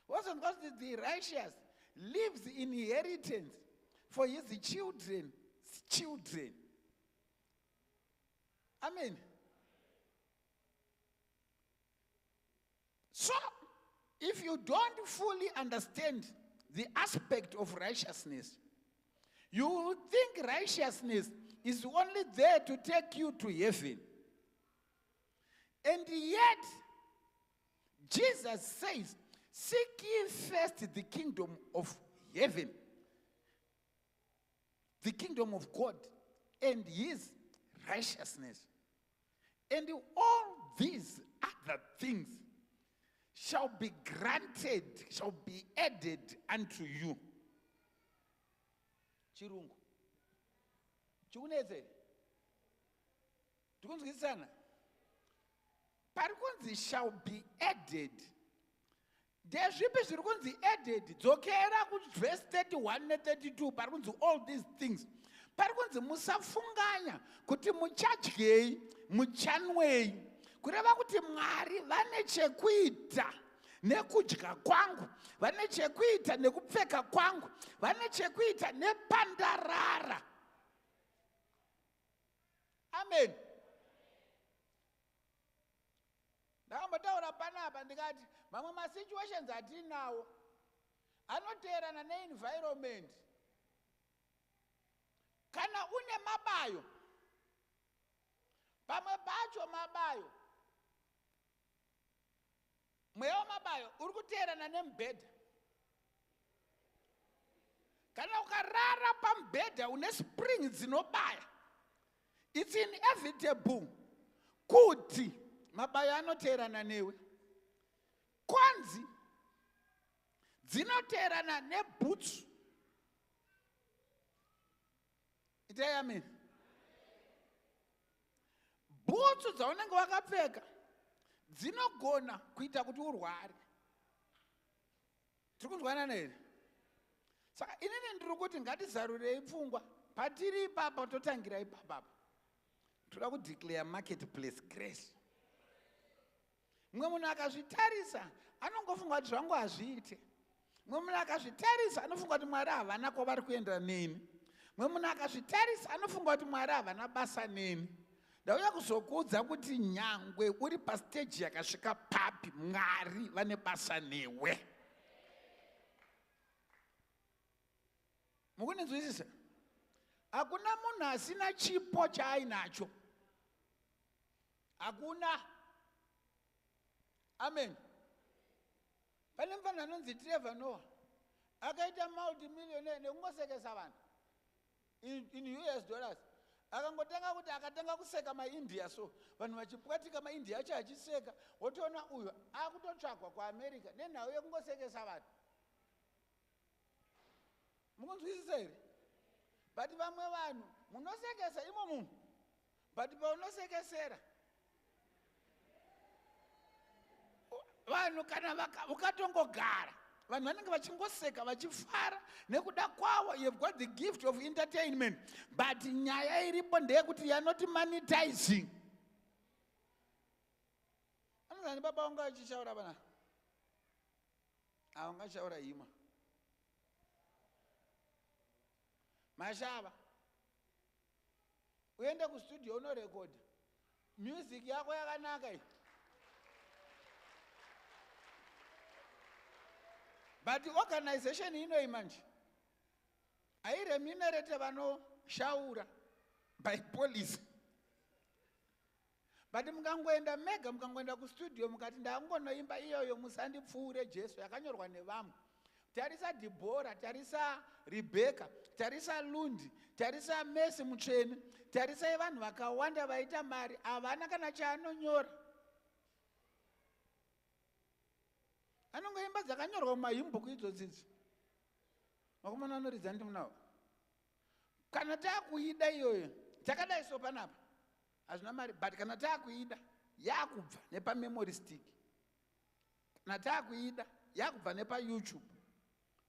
Also because the righteous leaves inheritance for his children's children. Amen. So, if you don't fully understand the aspect of righteousness, you will think righteousness is only there to take you to heaven. And yet, Jesus says, seek ye first the kingdom of heaven, the kingdom of God, and his righteousness. And all these other things shall be granted, shall be added unto you. Chirungu. Chikuneze. Tikunzwisana. Parikunzi shall be added. Ndezvipi zviri kunzi added? Dzokera kuverse 31 ne32 parikunzi all these things. Parikunzi musafunganya kuti muchadyei, muchanwei. Kureva kuti Mwari vane chekuita nekudya kwangu, vane chekuita nekupfeka kwangu, vane chekuita nepandarara. Amen. Ndakambotaura panapa ndikati mamwe masituations atinawo anoteerana neenvironment. Kana une mabayo, pamwe pacho mabayo, mweya wamabayo uri kuteerana nemubhedha. Kana ukarara pamubhedha une spring dzinobaya, it's inevitable kuti mabayo anoteerana newe. Kwanzi dzinoteerana nebhutsu. Itai amen. bhutsu dzaunenge wakapfeka dzinogona kuita kuti urware. Tiri kunzwanana here? Saka inini ndiri kuti ngatizarurei pfungwa patiri ipapa totangira ipapa. Toda kudeclare marketplace grace. Mumwe munhu akazvitarisa anongofunga kuti zvangu hazviite. Mumwe munhu akazvitarisa anofunga kuti Mwari havana kwavari kuenda neni. Mumwe munhu akazvitarisa anofunga kuti Mwari havana basa neni. Ndauya kuzokuudza kuti nyangwe uri pastage yakasvika papi, Mwari vane basa newe. Mukunzwisisa? Hakuna munhu asina chipo chaainacho. Hakuna. Amen. Pane mufana anonzi Trevor Noah akaita multimillionaire nekungosekesa vanhu in US dollars. Akangotanga kuti akatanga kuseka maIndia, so vanhu vachipwatika maIndia acho achiseka, wotoona uyu akutotsvagwa kuAmerica nenhau yekungosekesa vanhu. Mukunzwisisa here? But vamwe vanhu munosekesa imo munhu, but paunosekesera vanhu kana ukatongogara vanhu vanenge vachingoseka vachifara nekuda kwavo. You've got the gift of entertainment, but nyaya iripo ndeyekuti you're not monetizing. Anozani baba wangu achishaura bana, aungashaura hima mashava uende kustudio unorekodha music yako yakanaka iyi, but organization inoi manje airemunerate vanoshaura by police. But mukangoenda mega, mukangoenda kustudio mukati ndakungonoimba iyoyo musandipfuure Jesu yakanyorwa nevamwe. Tarisa Deborah, tarisa Rebecca, tarisa Lundi, tarisa Messi mutsvene, tarisa vanhu vakawanda vaita mari havana kana chaanonyora. Anongoimba dzakanyorwa mumahimbuku idzodzi. Makomana anoridza ndi munawo. Kana taakuida iyoyo takadai so panapa hazvina mari, but kana taakuida yakubva nepamemory stick, kana taakuida yakubva nepaYouTube,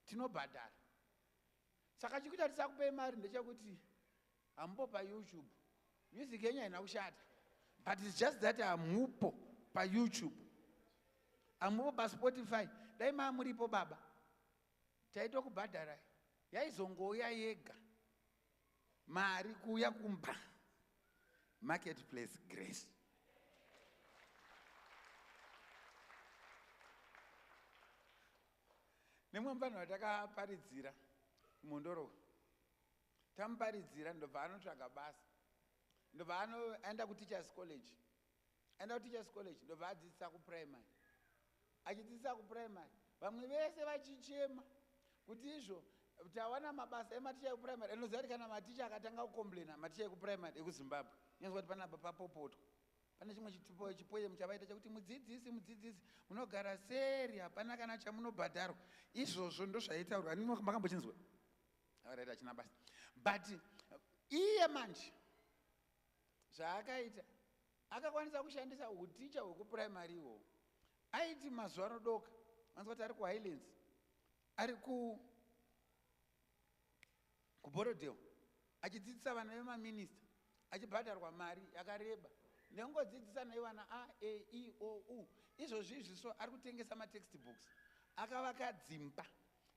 tinobhadhara. Saka chikuita tisakupei mari ndechekuti hambo paYouTube music yenyu haina kushata, but it's just that hamupo paYouTube, hamupo paSpotify. Dai maamuripo baba taitokubhadharai, yaizongouya yega mari kuuya kumba. Marketplace grace. Nemwe vanhu vatakaparidzira mundoro tamuparidzira ndobva anotsvaga basa, ndobva anoenda kuteachers college, aenda kuteachers college ndobva adzidzisa kuprimary. Achidzidzisa kuprimary vamwe vese vachichema kuti izvo tawana mabasa ematicha ekuprimary. Anoziva kuti kana maticha akatanga kukomplaina, maticha ekuprimary ekuZimbabwe, nyazwa kuti panapa papopotwa. Pane chimwe chipoemu chavaita chekuti mudzidzisi munogara seri, hapana kana chamunobhadharwa. Izvozvo ndozvaitaurwa. Makambochinzwa? Avaraita achina basa. But iye manje zvaakaita akakwanisa kushandisa uticha hwekuprimary ihwo. Aiti mazuva anodoka, anzwa kuti ari kuHighlands, ari kuBorodale, achidzidzisa vana vemaminista, achibhadharwa mari yakareba. Nengodzidzisa naivana A, E, I, O, U. Izvozvi so ari kutengesa matextbooks. Akavaka dzimba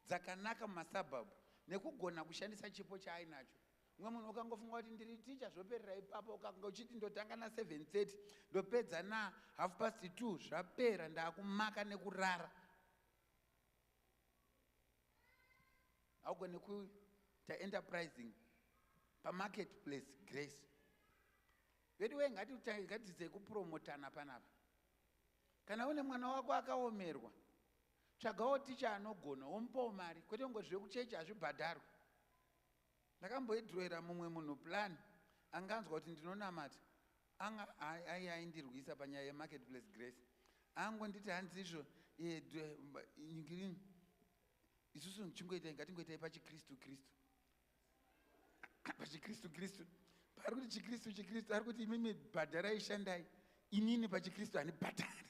dzakanaka mumasabhabhu nekugona kushandisa chipo chaainacho. Mumwe munhu ukangofunga kuti ndiri ticha zvoperera ipapo, ukanga uchiti ndotanga na7:30 ndopedza na2:30 zvapera, ndaakumaka nekurara. Haugoni kuita enterprising pamarketplace grace. Vediwe ngatidzei kupromotana panapa. Kana une mwana wako akaomerwa, tsvagawo ticha anogona, womupawo mari, kwete ngozviwe kuchechi hazvibhadharwi. Ndakamboidhroera mumwe munhu plan, anganzwa kuti ndinonamata, aindirwisa panyaya yemarketplace grace. Angonditi hanzi izvo nyingirini isusu ngatingoitai pachikristu kristu, ari kuti chikristu ari kuti imimi bhadharai shandai, inini pachikristu handibhadhari.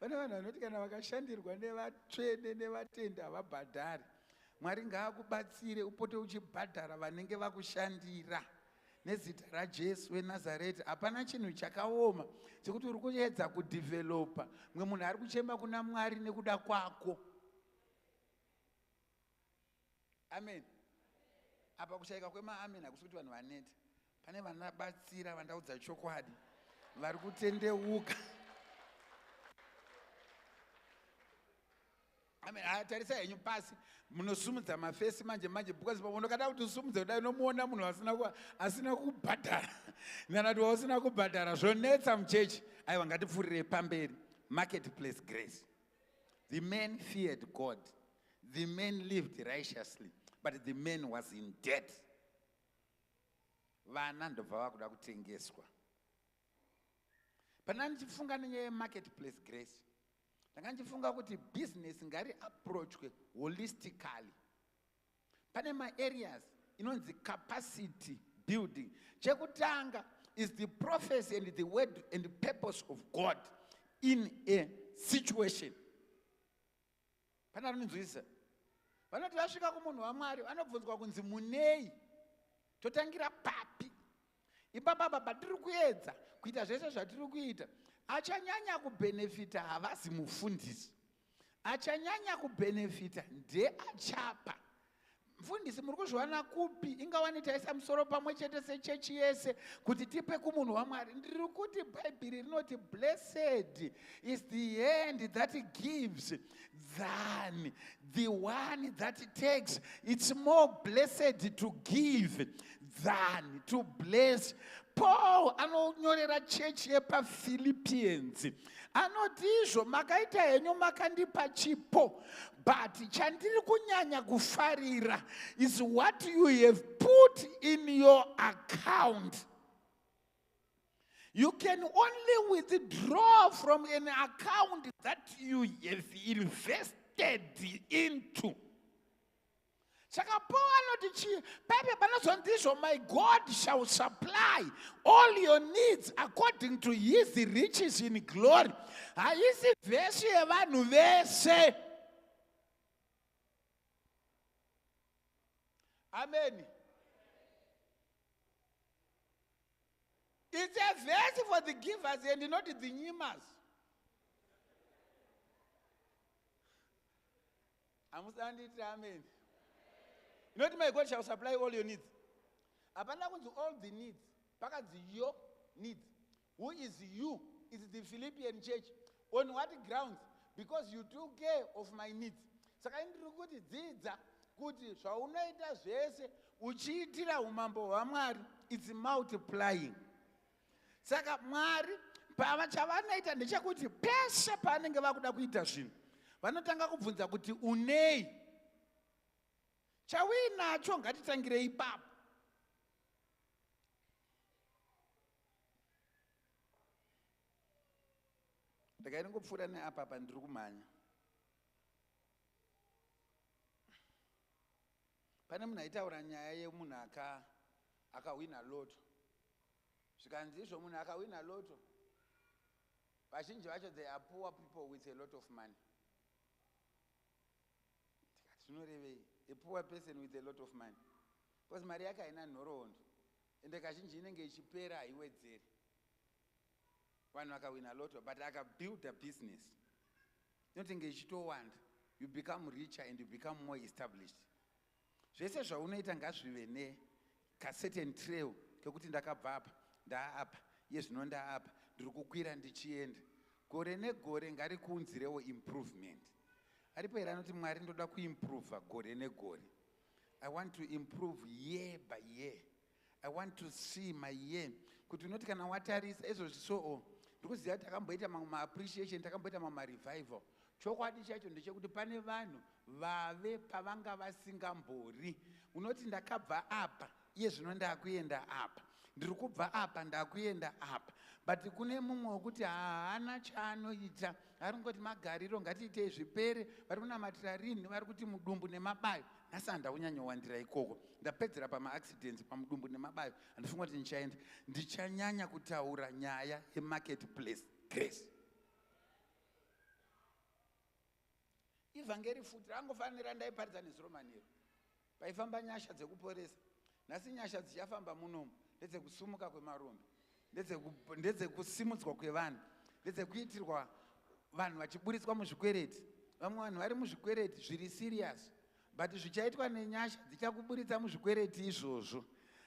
Pane vanhu vanoti kana vakashandirwa nevatsvene nevatenda havabhadhari. Mwari ngaakubatsire upote uchibhadhara vanenge vakushandira nezita raJesu weNazareti. Hapana chinhu chakaoma chekuti uri kuedza kudhivhelopa mwe munhu ari kuchema kuna Mwari nekuda kwako. Amen. Apa kushayika kwemaamen hakusi kuti vanhu vaneta. Pane vanabatsira vandaudza chokwadi vari kutendeuka. Amen. Tarisa henyu pasi munosumudza mafesi manje because unokada kuti usumudze kudai unomuona munhu asina kubhadhara. Ndanati usina kubhadhara zvonetsa muchechi. Aiwa ngatipfurirei pamberi. Marketplace grace. The man feared God. The man lived righteously. But the man was in debt. Vana ndobva vakuda kutengeswa. Pana ndichifunga nenyaya yemarketplace grace. Ndanga ndichifunga kuti business ngari approachwe holistically. Pane ma-areas inonzi capacity building. Chekutanga is the prophecy and the word and the purpose of God in a situation. Pana runonzwisa. Vanoti vasvika kumunhu waMwari vanobvunzwa kunzi munei, totangira papi. Ipapa baba tiri kuedza kuita zvese zvatiri kuita. Achanyanya kubhenefita havasi mufundisi. Achanyanya kubhenefita ndeachapa. Mfundisi muri kuzviwana kupi? Ingawani taisa musoro pamwe chete sechechi yese kuti tipe kumunhu waMwari. Ndiri kuti Bhaibheri rinoti blessed is the hand that gives than the one that takes. It's more blessed to give than to bless. Paul anonyorera chechi yepaPhilippians anoti izvo makaita henyu makandipa chipo, but chandiri kunyanya kufarira is what you have put in your account. You can only withdraw from an account that you have invested into. Saka Paul anoti Bible panozondizvo, my God shall supply all your needs according to his riches in glory. Haisi vhesi yevanhu vese. Amen. It's a verse for the givers and not the nyimers. Amusanditi amen. Not my God shall supply all your needs. Apana kunzi all the needs. Pakadzi your needs. Who is you? It's the Philippian church. On what grounds? Because you took care of my needs. Saka ndiri kuti dzidza kuti zvaunoita zvese uchiitira umambo hwaMwari, it's multiplying. Saka Mwari chavanoita ndechekuti peshe paanenge vakuda kuita zvinhu vanotanga kubvunza kuti unei. Chawinacho ngatitangire ipapo. Ndakaingopfuura neapapa ndiri kumhanya. Pane munhu aitaura nyaya yemunhu akawina loto. Zvikanzi izvo munhu akawina loto, vazhinji vacho they are poor people with a lot of money. Zvinorevei? A poor person with a lot of money. Because mari yake haina nhoroondo. Ende kazhinji inenge ichipera haiwedzeri. Vanhu vakawina loto, but akabuild a business. Inotenge ichitowanda. You become richer and you become more established. Zvese zvaunoita ngazvive neka certain trail kekuti ndakabva apa, ndaapa, yezvino ndaapa, ndiri kukwira ndichienda. Gore negore ngarikunzirewo improvement. Aripo here anoti Mwari ndoda kuimprove gore negore. I want to improve year by year. I want to see my year. Kuti unoti kana watarisa izvo zvisoo, ndikuziva takamboita mamwe appreciation, takamboita mamwe revival. Chokwadi chacho ndechekuti pane vanhu vave pavanga vasingambori. Unoti ndakabva apa, iye zvino ndakuenda apa. Ndiri kubva apa ndakuenda apa. but kune mumwe wekuti haana chaanoita, ari ngoti magariro, ngatiitei zvipere, vari kunamatira rini, vari kuti mudumbu nemabayo. Nhasi handaunyanyowandira ikoko, ndapedzera pamaaccidents pamudumbu nemabayo, handifunga kuti ndichaenda. Ndichanyanya kutaura nyaya yemarketplace grace. Ivhangeri futi rangofanira ndaiparidza neZiromaniro paifamba nyasha dzekuporesa. Nhasi nyasha dzichafamba munomu ndedzekusumuka kwemarombe, ndedzekusimudzwa kwevanhu, ndedzekuitirwa vanhu vachiburitswa muzvikwereti. Vamwe vanhu vari muzvikwereti zviri serious, but zvichaitwa nenyasha dzichakuburitsa muzvikwereti izvozvo.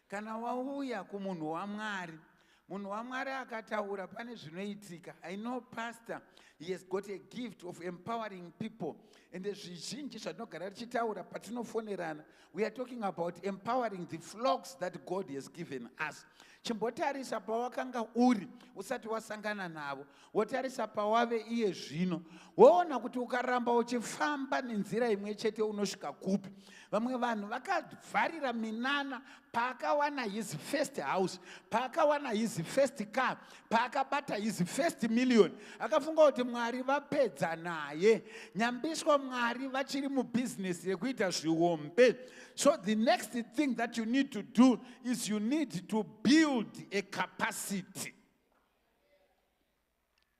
Kana wauya kumunhu waMwari, munhu waMwari akataura pane zvinoitika. I know pastor, he has got a gift of empowering people. And zvizhinji zvatinogara tichitaura patinofonerana, we are talking about empowering the flocks that God has given us. Chimbotarisa pawakanga uri usati wasangana navo, wotarisa pawave iye zvino, woona kuti ukaramba uchifamba nenzira imwe chete unosvika kupi. Vamwe vanhu vakavharira minana paakawana his first house, paakawana his first car, paakabata his first million. Akafunga kuti Mwari vapedza naye, nyambiswa Mwari vachiri mubhizinesi rekuita zviombe. So the next thing that you need to do is you need to build a capacity.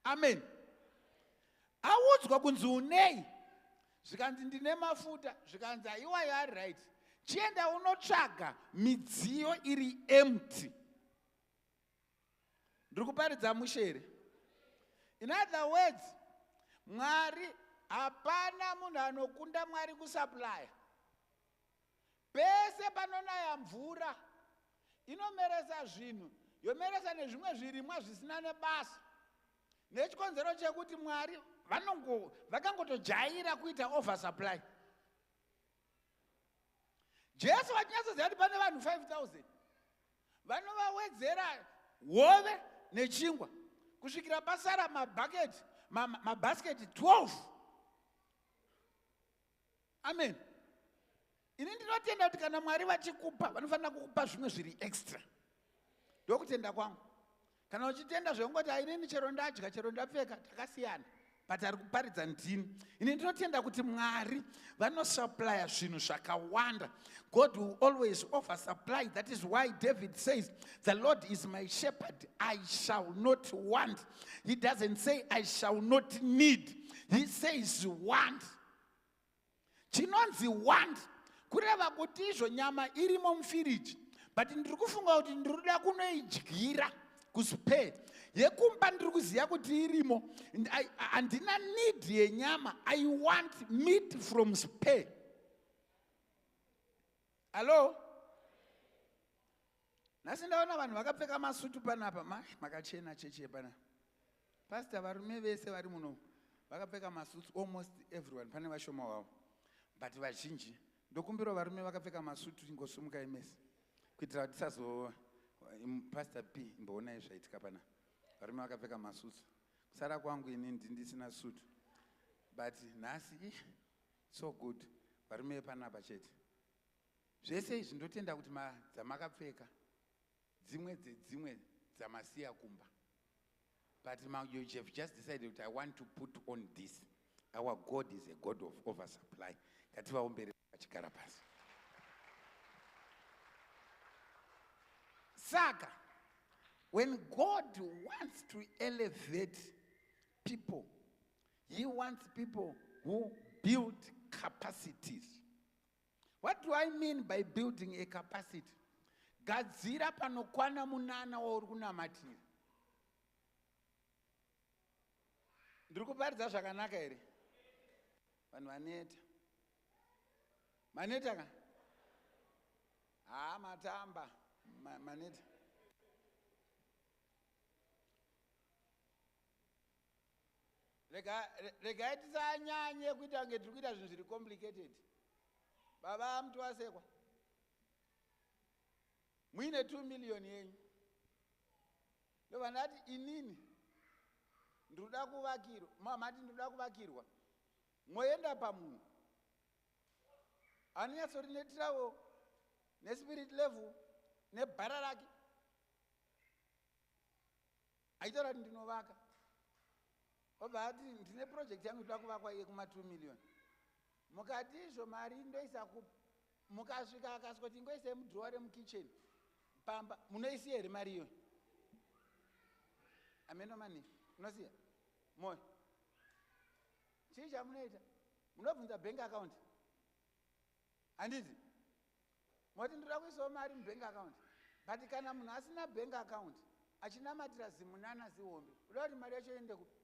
Amen. Audzwa kunzi unei, zvikanzi ndine mafuta, zvikanzi aiwa you are right, chienda unotsvaga midziyo iri empty. Ndiri kuparidza mushere. In other words, Mwari hapana munhu anokunda Mwari kusupply. Pese panonaya mvura inomeresa zvinhu, yomeresa nezvimwe zvirimwa zvisina nebasa. Nechikonzero chekuti Mwari vakangotojaira kuita oversupply. Jesu vachinyatsodza kuti pane vanhu 5,000 vanovawedzera hove nechingwa kusvikira pasara mabhasketi 12. Amen. Ini ndinotenda kuti kana Mwari vachikupa, vanofanira kukupa zvimwe zviri extra. Ndokutenda kwangu. Kana uchitenda zvongoti inini chero ndadya, chero ndapfeka, takasiyana, but ari kuparidza ndini. Ini ndinotenda kuti Mwari vanosupply zvinhu zvakawanda. God will always oversupply. That is why David says, the Lord is my shepherd, I shall not want. He doesn't say I shall not need. He says want. Chinonzi want kureva kuti izvo nyama irimo mufiriji, but ndiri kufunga kuti ndinoda kunoidyira kuspare. Yekumba ndiri kuziva kuti irimo, handina need yenyama, I want meat from spare. Hello? Nhasi ndaona vanhu vakapfeka masutu panapa, makachena cheche panapa. Pastor, varume vese vari muno vakapfeka masutu, almost everyone, pane vashoma wavo. But vazhinji ndokumbira varume vakapfeka masutu ingosumuka imesi kuitira kuti tisazo Pastor P mboonai zvaitika pana varume vakapfeka masutu. Kusara kwangu ini ndisina sutu, but nhasi so good varume panapa chete. Zvese izvi ndotenda kuti dzamakapfeka dzimwe dzamasiya kumba, but you have just decided that I want to put on this. Our God is a God of oversupply. Ngativaombere vachigara pasi. Saka, when God wants to elevate people, He wants people who build capacities. What do I mean by building a capacity? Gadzira panokwana munana wauri kunamatira. Ndiri kuparidza zvakanaka here? Vanhu vaneta. Maneta ka? Matamba. Maneta. Regai tisanyanye kuita kunge tiri kuita zvinhu zviri complicated. Baba mtu wasekwa. Muine 2 million yenyu. Ndovanati inini ndinoda kuvakirwa. Mamati ndinoda kuvakirwa. Moenda pamunhu. Anyatsorinetirawo nespirit level nebhara rake. Aitora kuti ndinovaka. Obva ati ndine project yangu inoda kuvakwa yekuma2 million. Mukati izvo mari ndoisa mukasvika akasvika kuti ngoisei mudhora remukitchen. Pamba munoisiya here mari iyo? Ameno mani. Unosiya? Moyo. Chii chamunoita? Munobvunza bank account. Handiti? Moti ndoda kuisawo mari mubank account. But kana munhu asina bank account, achinamatira zimunana zihombe, uda kuti mari yacho iende kupi?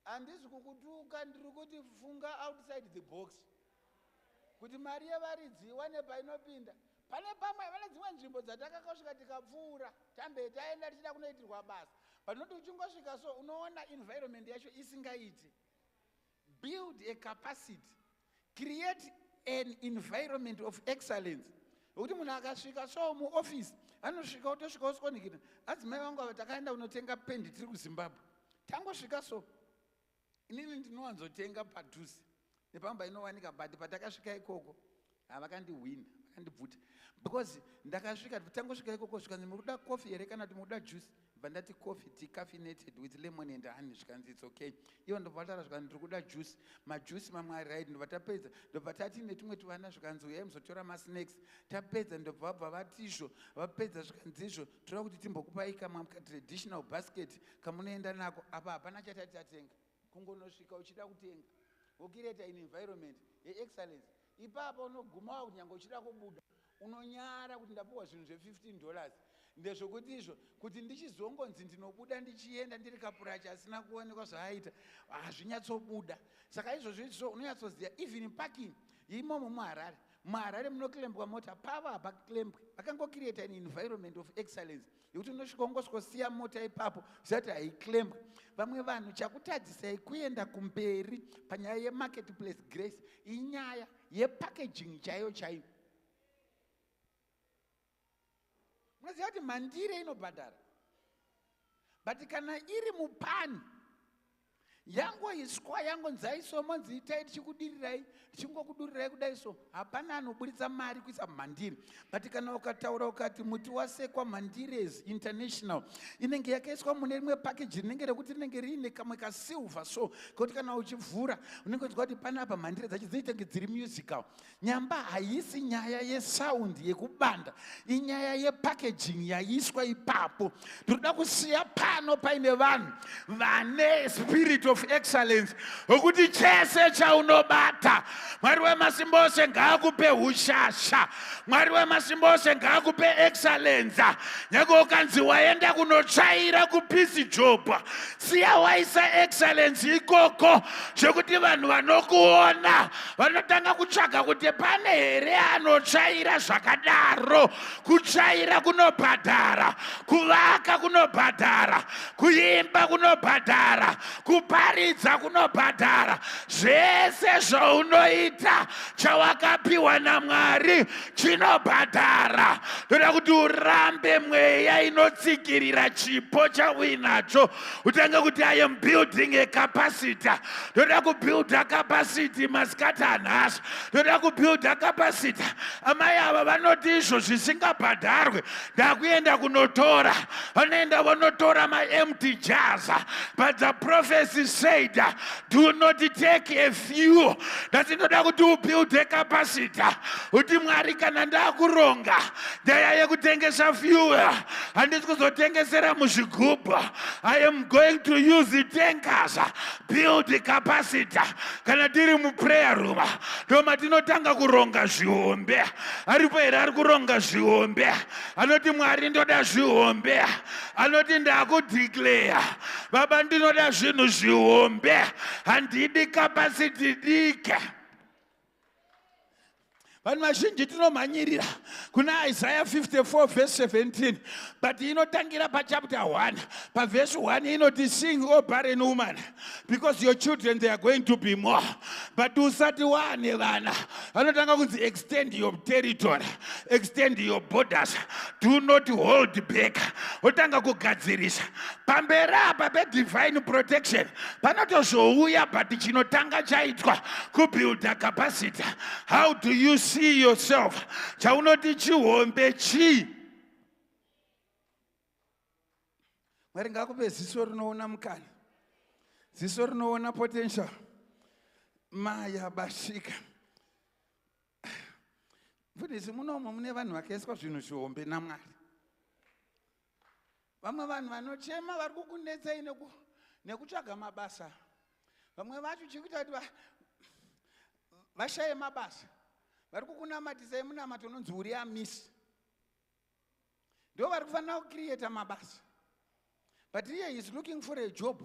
Handisi kukutuka, ndiri kuti funga outside the box. Kuti mari yevaridzi iwane painopinda. Pane pamwe pane dzimwe nzvimbo dzatakakasvika tikapfuura, tambe taenda tichida kunoitirwa basa. Panoti uchingosvika so unoona environment yacho isingaiti. Build a capacity. Create an environment of excellence. Ukuthi munhu akasvika so muoffice, anosvika utosvika usikonikira. Adzimai vangu takaenda unotenga pendi tiri kuZimbabwe. Tangosvika so. Inini ndinowanzotenga padhuze. Nepamba inowanika but patakasvika ikoko vakandiwina, vakandibvuta. Because ndakasvika tangosvika ikoko zvikanzi muruda coffee here kana kuti muruda juice. Bandati coffee decaffeinated with lemon and honey zvikanzi it's okay. Ivo ndobvatara zvikanzi ndiri kuda juice. Majuice mamwe ari right ndobatapedza. Ndobva tati netumwe tuvana zvikanzi uyai muzotora masnacks. Tapedza ndobva vati izvo vapedza zvikanzi izvo toda kuti timbokupai kamwe traditional basket kamunoenda nako. Apa hapana chatati tatenga. Kungonosvika uchida kutenga. Wokireta in environment ye-excellence. Ipapo unoguma kuti nyange uchida kubuda unonyara kuti ndapuwa zvinhu $15. Ndezvokuti izvo kuti ndichizongonzi ndinobuda ndichienda ndiri kapurachi asina kuonekwa zvaaita hazvinyatsobuda. Saka izvozvo izvo unonyatsoziva even parking imomo muHarare. muHarare munoklembwa mota pava hapaklembwe. Vakangokireta an environment of excellence yekuti unosvika ungosvika mota ipapo zvisati haiklembwe. Vamwe vanhu chakutadzisai kuenda kumberi panyaya yemarketplace grace inyaya yepackaging chaiyo chaiyo. Munoziva kuti mandire inobhadhara, but kana iri mupani yangoiswa yangonzaisomo nziitai tichikudirirai tichingokudurirai kudai so hapana anoburitsa mari kuisa mandiri. But kana ukataura ukati muti wasekwa Mandires International inenge yakaiswa mune rimwe package rinenge rekuti rinenge riine kamwe kasilver so kuti kana uchivhura unenge uchizwa kuti panapa mandire dzacho dzinoitenge dziri musical. Nyamba haisi nyaya yesound yekubanda, inyaya yepackaging yaiswa ipapo. Tinoda kusiya pano paine vanhu vane spirit of excellence wekuti chese chaunobata Mwari wemasimba ose ngaakupe ushasha, Mwari wemasimba ose ngaakupe excellence. Nyako ukanzi waenda kunotsvaira kuPeace Job, siya waisa excellence ikoko zvekuti vanhu vanokuona vanotanga kutsvaga kuti pane here anotsvaira zvakadaro. Kutsvaira kunobhadhara, kuvaka kunobhadhara, kuimba kunobhadhara, kuparidza kunobhadhara. Zvese zvaunoita chawakapiwa naMwari chinobhadhara. Toda kuti urambe mweya inotsikirira chipo chauinacho. Utange kuti I am building a capacity. Toda kubuilda capacity masikati anhasi. Toda kubuilda capacity. Amai ava vanoti izvo zvisingabhadharwe ndakuenda kunotora. Vanoenda vanotora ma-empty jars. But the prophecy said, do not take a few. Ndinoda kuti ubuild a capacity. Uti Mwari kana ndakuronga ndaya yekutengesa fuel handisi kuzotengesera muzvigubhu. I am going to use the tankers. Build the capacity. Kana tiri muprayer room ndoma tinotanga kuronga zvihombe. Aripo here ari kuronga zvihombe anoti Mwari ndoda zvihombe, anoti ndakudeclare baba ndinoda zvinhu zvihombe, handidi capacity dike. Vanhu vazhinji tinomhanyirira kuna Isaiah 54 verse 17, but inotangira pachapter 1 paverse 1 inoti sing, O barren woman, because your children they are going to be more. But usati wane vana vanotanga kunzi extend your territory, extend your borders, do not hold back. Otanga kugadzirisa pamberi apa pe-divine protection panotozouya but chinotanga chaitwa kubuilda capacity. How do you see yourself? Chaunoti chihombe chi Mwari ngakupe ziso rinoona mukana, ziso rinoona potential. Maya bashika. Mfundisi, munomo mune vanhu vakaiswa zvinhu zvihombe naMwari. Vamwe vanhu vanochema vari kukunetsai nekutsvaga mabasa. Vamwe vacho chikuita kuti vashaye mabasa. Vari kukunamatisai munamato unonzi uri amisi. Ndo vari kufanira kucreata mabasa. But here he is looking for a job.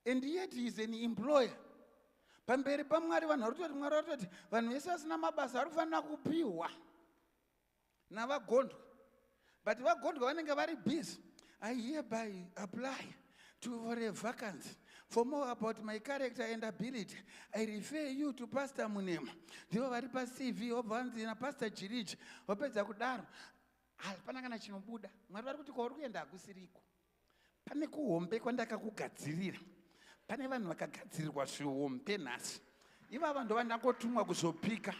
And yet he is an employer. Pamberi paMwari vanhu vari kutoti Mwari vari kutoti vanhu vese vasina mabasa vari kufanira kupiwa navagondwa. But vagondwa vanenge vari busy. I hereby apply for a vacancy. For more about my character and ability, I refer you to Pastor Munema. Ndivo vari paCV obvanzi na Pastor Chirich. Wapedza kudaro. Hapana kana chinobuda. Mwari vari kuti kwauri kuenda hakusiriko. Pane kuhombe kwandakakugadzirira. Pane vanhu vakagadzirirwa zvihombe nhasi. Ivava ndo vandangotumwa kuzopika.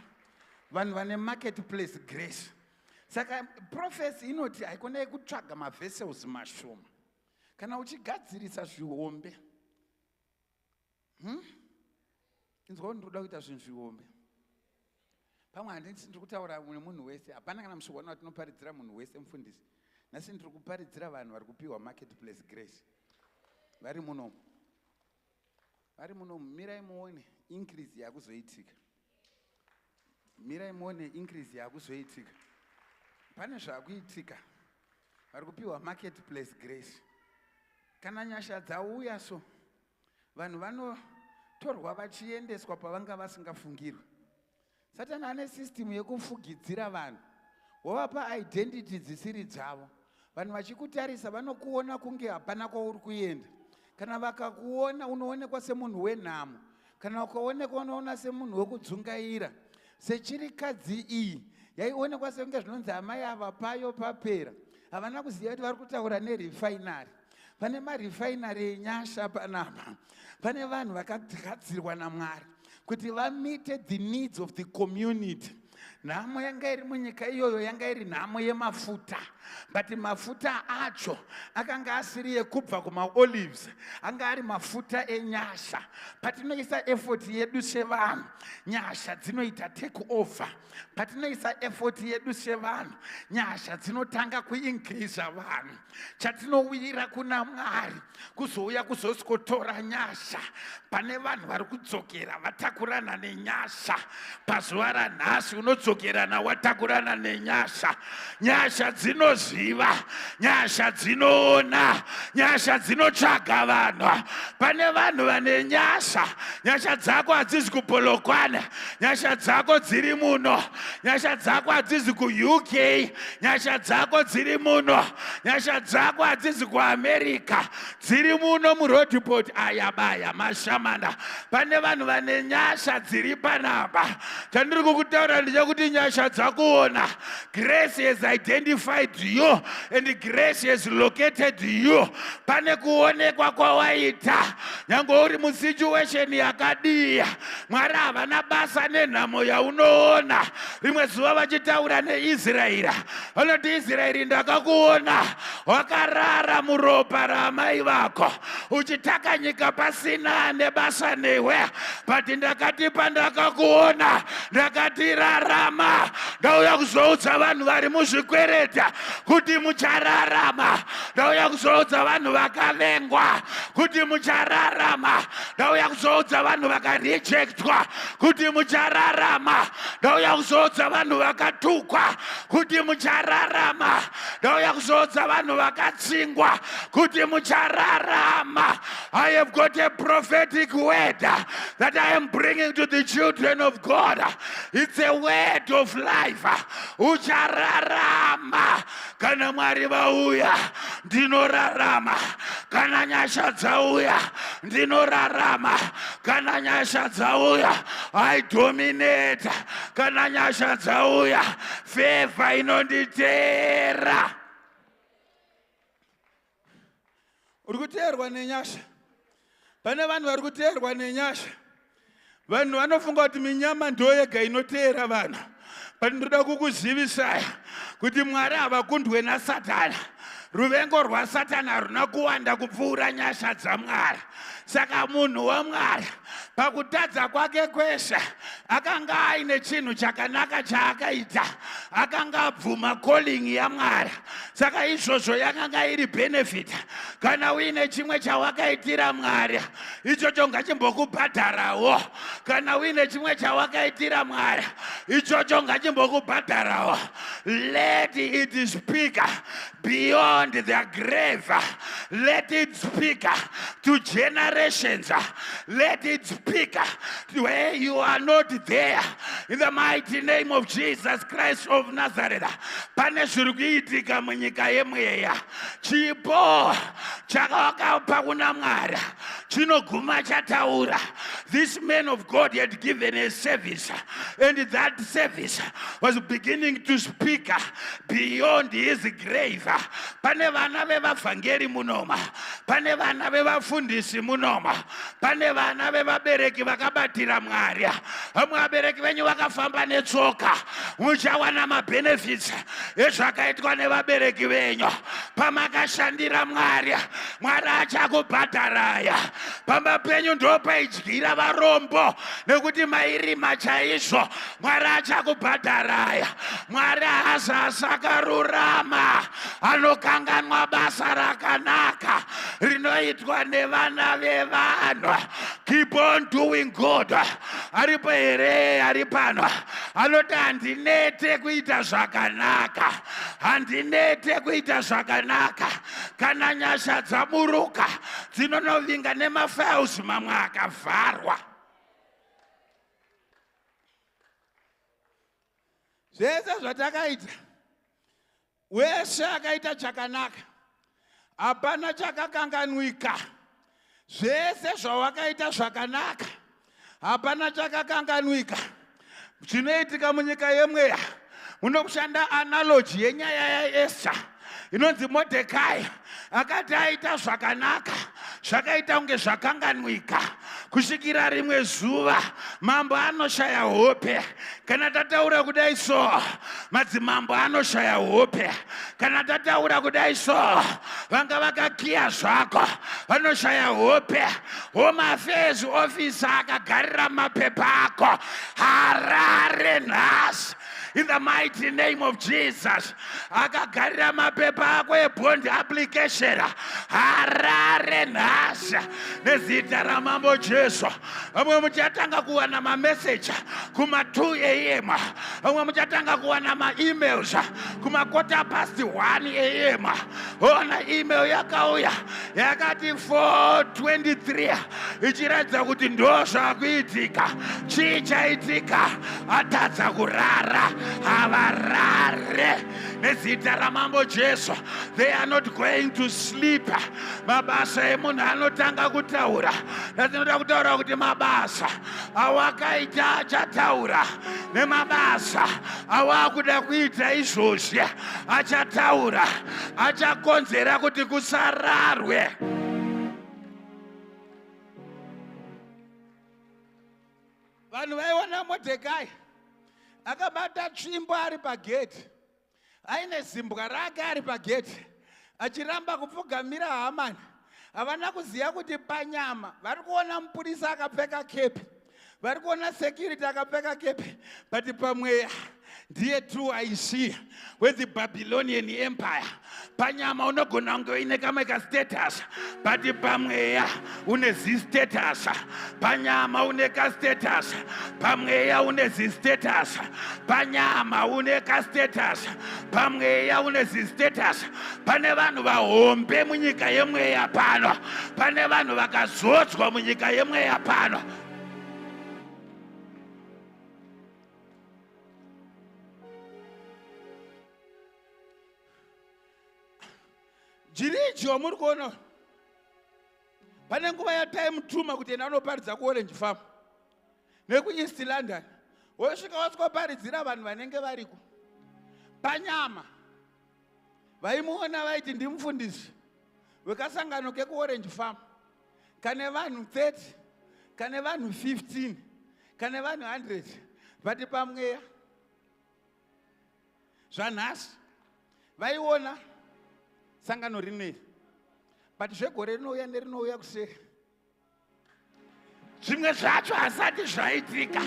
Vanhu vane marketplace grace. Saka prophecy inoti haikona kutsvaga mavessels mashoma. Kana uchigadzirisa zvihombe. Inzwa ndinoda kuita zvinhu zvihombe. Pamwe handisi ndiri kutaura nemunhu wese. Hapana kana mushobona kuti tinoparidzira munhu wese mufundisi. Nhasi ndiri kuparidzira vanhu vari kupiwa marketplace grace. Vari munomu. Vari munomu. Mirai muone increase yakuzoitika. Mirai muone increase yakuzoitika. Pane zvakuitika. Vari kupiwa marketplace grace. Kana nyasha dzauya so, vanhu vanotorwa vachiendeswa pavanga vasingafungirwi. Satani ane system yekufugidzira vanhu. Wovapa identity dzisiri dzavo. Vanhu vachikutarisa vanokuona kunge hapana kwauri kuenda. Kana vakakuona unoonekwa semunhu wenhamo. Kana ukaonekwa unoona semunhu wekudzungaira. Sechirikadzi iyi yaionekwa sekunge zvinonzi amai ava payo papera. Havana kuziva kuti vari kutaura nerefinery. Pane marefinery enyasha panapa. Pane vanhu vakagadzirwa naMwari kuti vamete the needs of the community. Nhamo yanga iri munyika iyoyo yanga iri nhamo yemafuta. But mafuta acho akanga asiri ekubva kumaolives. Anga ari mafuta enyasha. Patinoisa effort yedu sevanhu, nyasha dzinoita take over. Patinoisa effort yedu sevanhu, nyasha dzinotanga kuincrease vanhu. Chatinowira kuna Mwari kuzouya kuzosikotora nyasha. Pane vanhu vari kudzokera vatakurana nenyasha. Pazuva ranhasi unodzokerana watakurana nenyasha. Nyasha dzinoziva, nyasha dzinoona, nyasha dzinotsvaga vanhu. Pane vanhu vane nyasha. Nyasha dzako hadzizi kupolokwana. Nyasha dzako dziri muno. Nyasha dzako hadzizi kuUK. Nyasha dzako dziri muno. Nyasha dzako hadzizi kuAmerica. Dziri muno muRoadport ayabaya mashamanda. Pane vanhu vane nyasha dziri panapa. Chandiri kukutaura ndechekuti nyasha dzakuona. Grace has identified you and grace has located you. Pane kuonekwa kwawaita. Nyango uri musituation yakadiya. Mwari havana basa nenhamo yaunoona. Rimwe zuva vachitaura neIsraeri. Vanoti Israeri ndakakuona. Wakarara muropa ramai vako. Uchitaka nyika pasina nebasa newe. But ndakati pandakakuona. Ndakati rarama. Ndauya kuzoudza vanhu vari muzvikwereta kuti muchararama. Ndauya kuzoudza vanhu vakavengwa kuti muchararama. Ndauya kuzoudza vanhu vakarejectwa kuti muchararama. Ndauya kuzoudza vanhu vakatukwa kuti muchararama. Ndauya kuzoudza vanhu vakatsingwa kuti muchararama. I have got a prophetic word that I am bringing to the children of God. It's a word of life. Uchararama. Kana Mwari vauya ndinorarama. Kana nyasha dzauya ndinorarama. Kana nyasha dzauya I dominate. Kana nyasha dzauya favor inonditera. Uri kuteerwa nenyasha. Pane vanhu vari kuteerwa nenyasha. Vanhu vanofunga kuti minyama ndo yega inoteera vanhu. But ndoda kukuzivisai kuti Mwari havakundwe naSatana. ruvengo rwasatani haruna kuwanda kupfuura nyasha dzaMwari. Saka munhu waMwari pakutadza kwake kwese akanga aine chinhu chakanaka chaakaita, akanga abvuma calling yaMwari. Saka izvozvo yakanga iri benefit. Kana uine chimwe chawakaitira Mwari, ichocho ngachimbokubhadharawo. Kana uine chimwe chawakaitira Mwari, ichocho ngachimbokubhadharawo. Let it speak beyond the grave. Let it speak to generations. Let it speak where you are not there. In the mighty name of Jesus Christ of Nazareth. Pane zviri kuitika munyika yemweya. Chipo chakawakapa kuna Mwari chinoguma chataura. This man of God had given a service, and that service was beginning to speak beyond his grave. Pane vana vevavhangeri munoma, pane vana vevafundisi munoma, pane vana vevabereki vakabatira Mwari. Vamwe vabereki venyu vakafamba netsoka, muchawana mabenefits ezvakaitwa nevabereki venyu. Pamakashandira Mwari, Mwari achakubhadharaya. Pamba penyu ndo paidyira varombo, nekuti mairima chaizvo. Mwari achakubhadharaya. Mwari asakarurama, anokanganwa basa rakanaka rinoitwa nevana vevanhu. Keep on doing good. Aripo here ari pano anoti handinete kuita zvakanaka, handinete kuita zvakanaka. Kana nyasha dzaburuka dzinonovinga nemafiles mamwe akavharwa. Zvese zvatakaita, wese akaita chakanaka, hapana chakakanganwika. Zvese zvawakaita zvakanaka, hapana chakakanganwika. Zvinoitika munyika yemweya, munokushanda analogy yenyaya yaEsther inonzi Mordecai akati aita zvakanaka, zvakaita kunge zvakanganwika. Kusvikira rimwe zuva mambo anoshaya hope. Kana tataura kudai so, madzimambo anoshaya hope. Kana tataura kudai so, vanga vakakiya zvako vanoshaya hope. Home Affairs Officer akagarira mapepa ako Harare nhasi. In the mighty name of Jesus, akagarira mapepa ako ebond application Harare nhasi nezita ramambo Jesu. Vamwe muchatanga kuwana mamessage kuma 2 a.m. Vamwe muchatanga kuwana ma-emails kuma 1:15 a.m. Ona email yakauya yakati 4:23 ichiratidza kuti ndo zvakuitika. Chii chaitika? Atadza kurara, havarare nezita ramambo Jesu. They are not going to sleep. Mabasa emunhu anotanga kutaura. Ndinoda kutaura kuti mabasa awakaita achataura, nemabasa awakuda kuita izvozvi achataura, achakonzera kuti kusararwe. Vanhu vaiona Mordecai akabata tsvimbo ari pagedhi, aine zimbwa rake ari pagedhi, achiramba kupfugamira Hamani. Havana kuziva kuti panyama vari kuona mupurisa akapfeka kepi, vari kuona security akapfeka kepi, but pamweya ndiye tu aishiya with the Babylonian Empire. Panyama unogona kunge uine kamwe kastatus, but pamweya une zistatus. Panyama une kastatus, pamweya une zistatus. Panyama une kastatus, pamweya une zistatus. Pane vanhu vahombe munyika yemweya pano, pane vanhu vakazodzwa munyika yemweya pano. Jirijo muri kuona pane nguva yatime tuma kuti ena anoparidza kuOrange Farm nekuEast London. Wosvika wasvikoparidzira vanhu vanenge variko panyama, vaimuona vaiti ndimufundisi wekasangano kekuOrange Farm. Kane vanhu 30, kane vanhu 15, kane vanhu 100, vati pamweya zvanhasi vaiona sangano rineri, but zvegore rinouya nerinouya kuseri. Zvimwe zvacho hasati zvaitika.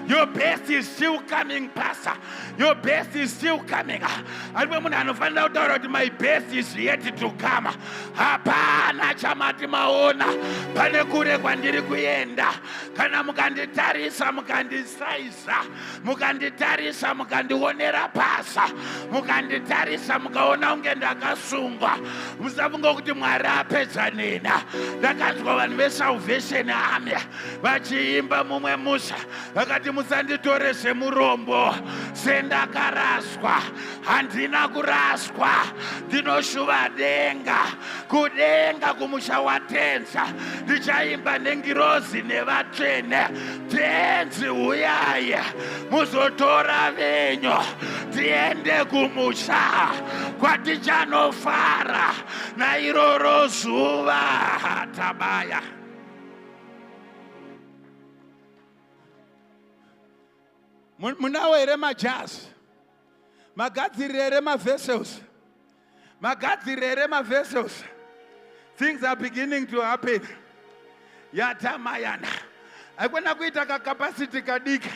Your best is still coming, Pastor. Your best is still coming. Aripo munhu anofanira kutaura kuti my best is yet to come. Hapana chamati maona pane kure kwandiri kuenda. Kana mukanditarisa mukandisaiza, mukanditarisa mukandionera pasa, mukanditarisa mukaona unge ndakasungwa, musafunga kuti Mwari apedza nena. Ndakazwa vanhu veSalvation Army vachiimba mumwe musha vakati musanditore semurombo sendakaraswa, handina kuraswa, ndinoshuva denga, kudenga kumusha watenza, ndichaimba nengirozi nevatsvene, tenzi uyai muzotora venyu tiende kumusha kwatichanofara nairoro zuva tabaya. Munawo ere majazi, magadzirire ere mavessels, magadzirire ere mavessels. Things are beginning to happen. Yatamayana. Haikona kuita kakapasiti kadika.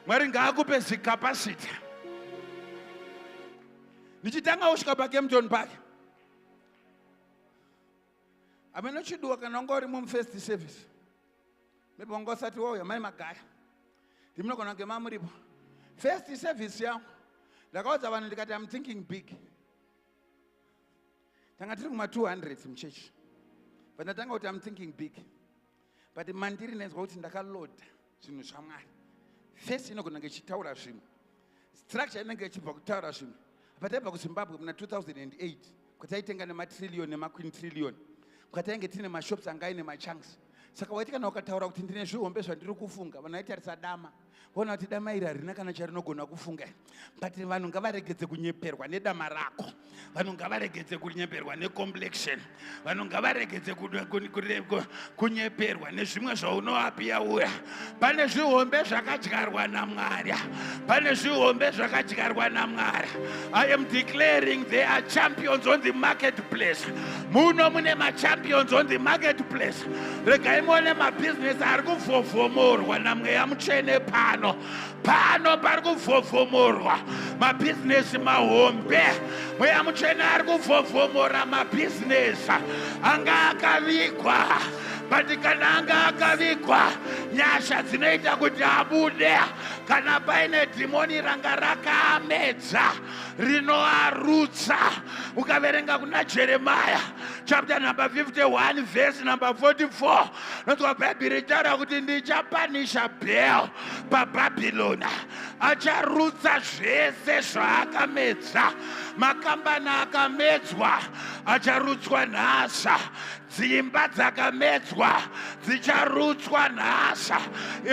Mwari ngaakupe zikapasiti. Nichitanga usvika paKempton Park. Amenochiduwa kana wanga uri mufirst service. Maybe wanga usati wauya mai magaya. Ndinogona kunge mamuripo. First service yangu ndakaudza vanhu ndikati I'm thinking big. Tanga tiri kuma 200 muchechi. But ndatanga kuti I'm thinking big. But mandiri nezwa kuti ndakaloda zvinhu zvaMwari. First inogona kunge ichitaura zvinhu. Structure inenge ichibva kutaura zvinhu. Pataibva kuZimbabwe muna 2008 kwataitenga nematrilioni nemaquintrilioni. Kwatainge tine mashops anga aine machunks. Saka waiti kana ukataura kuti ndine zvihombe zvandiri kufunga, vanhu vaitarisa dama. Vona kuti dama iri harina kana charinogona kufunga. But vanhu ngavaregedze kunyeperwa nedama rako. Vanhu ngavaregedze kunyeperwa necomplexion. Vanhu ngavaregedze kunyeperwa nezvimwe zvaunoapia uya. Pane zvihombe zvakadyarwa naMwari. Pane zvihombe zvakadyarwa naMwari. I am declaring there are champions on the marketplace. Muno mune champions on the marketplace. Regai muone mabusiness ari kuvhovhomorwa naMweya Mutsvene pano. Pano pari kuvhovhomorwa mabusiness mahombe. Mweya Mutsvene ari kuvhovhomora mabusiness anga akavigwa. But kana anga akavigwa, nyasha dzinoita kuti abude. Kana paine dhimoni ranga rakaamedza rinoarutsa. Ukaverenga kuna Jeremiah chapter number 51 verse number 44, notwa Bhaibheri ritaura kuti ndichapanisha Bel paBhabhironi, acharutsa zvese zvaakamedza. Makambana akamedzwa acharutswa nhasa, dzimba dzakamedzwa dzicharutswa nhasa,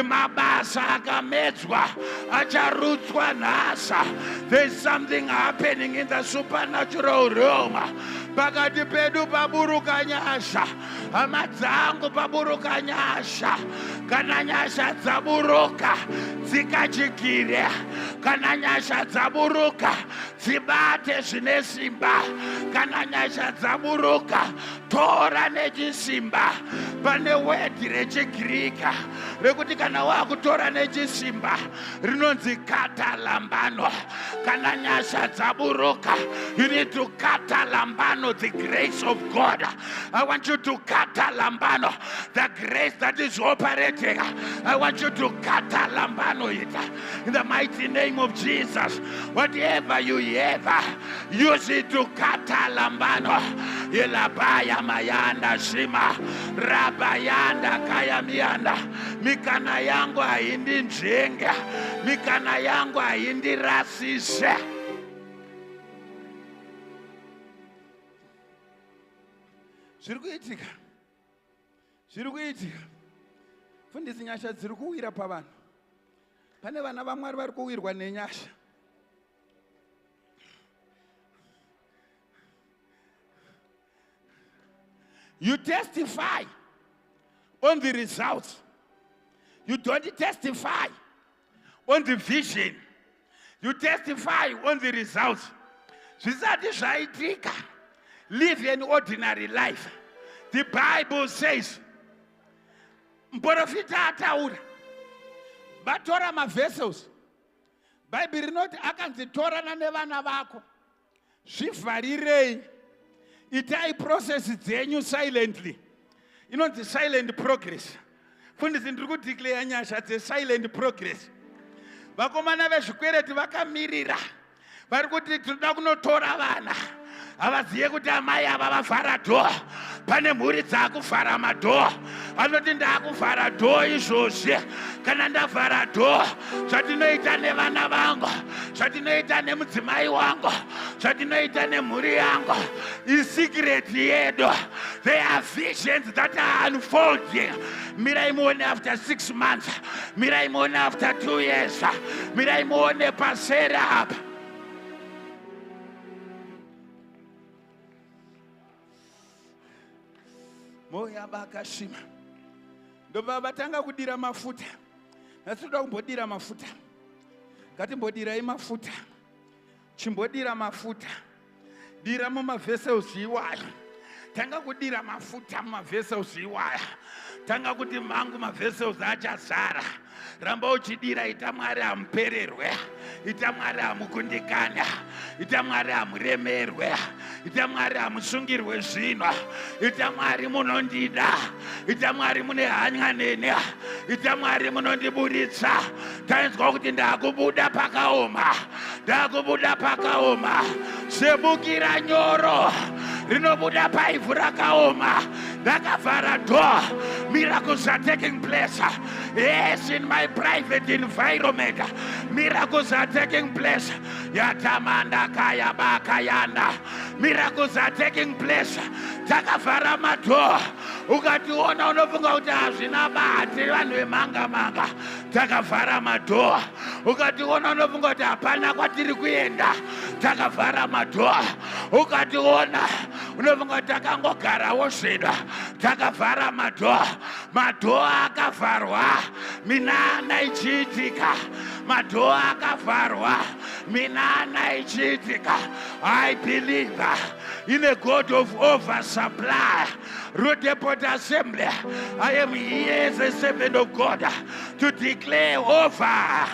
mabasa akamedzwa acharutswa nhasa. There's something happening in the supernatural realm. Pakati pedu paburuka nyasha, hama dzangu paburuka nyasha. Kana nyasha dzaburuka dzikachikire, kana nyasha dzaburuka dzibate zvine simba, kana nyasha dzaburuka tora nechisimba. Pane word rechiGiriki rekuti kana wakutora nechisimba rinonzi kata lambano. Kana nyasha dzaburuka, you need to kata lambano the grace of God. I want you to kata lambano the grace that is operating. I want you to kata lambano it in the mighty name of Jesus. Whatever you have, use it to kata lambano. Ilabaya mayanda shima rabayanda kaya mianda. Mikana yangu haindi njenga, mikana yangu haindi rasise. Zviri kuitika. Fundisi nyasha dziri kuwira pavanhu. Pane vana vaMwari vari kuwirwa nenyasha. You testify on the results. You don't testify on the vision. You testify on the results. Zvisati zvaitika, live an ordinary life. The Bible says, muprofita ataura, vatora mavessels. Bible rinoti akanzi torana nevana vako, zvivharirei, itai process dzenyu silently. Inonzi silent progress. Fundisi ndiri kudeclare nyasha dzesilent progress. Vakomana vezvikwereti vakamirira, vari kuti tinoda kunotora vana. Havaziye kuti amai ava vavhara dhoo. Pane mhuri dzakuvhara madhoo. Vanoti ndakuvhara dhoo izvozvi. Kana ndavhara dhoo, zvatinoita nevana vangu, zvatinoita nemudzimai wangu, zvatinoita nemhuri yangu isecret yedu. There are visions that are unfolding. Mirai muone after 6 months. Mirai muone after 2 years. Mirai muone pasera apa. Moya bakashima. Ndobva vatanga kudira mafuta. Natsoda kumbodira mafuta. Ngatimbodirai mafuta. Chimbodira mafuta. Dira mumavessels iwayo. Tanga kudira mafuta mumavessels iwayo. Tanga kuti mangu mavessels achazara. Ramba uchidira ita Mwari amupererwe, ita Mwari amukundikana, ita Mwari amuremerwe, ita Mwari amusungirwe zvino, ita Mwari munondida, ita Mwari mune hanya nene, ita Mwari munondiburitsa. Tanzwa kuti ndakubuda pakaoma, ndakubuda pakaoma, sebukira nyoro rinobuda paivhu rakaoma. Ndakavhara door. Miracles are taking place. Yes, in my private environment, miracles are taking place. Yatamanda kaya bakayanda. Miracles are taking place. Takavhara madoo. Ukationa unofunga kuti hazvina bahati vanhu vemanga manga. Takavhara madoo. Ukationa unofunga kuti hapana kwatiri kuenda. Takavhara madoo. Ukationa unofunga kuti takangogarawo zvedu. Takavhara madoo. Madoo akavharwa. Minana ichiitika. Madoo akavharwa. Minana ichiitika. I believe in a God of oversupply. Root Depot Assembly, I am here as a servant of God to declare oversupply.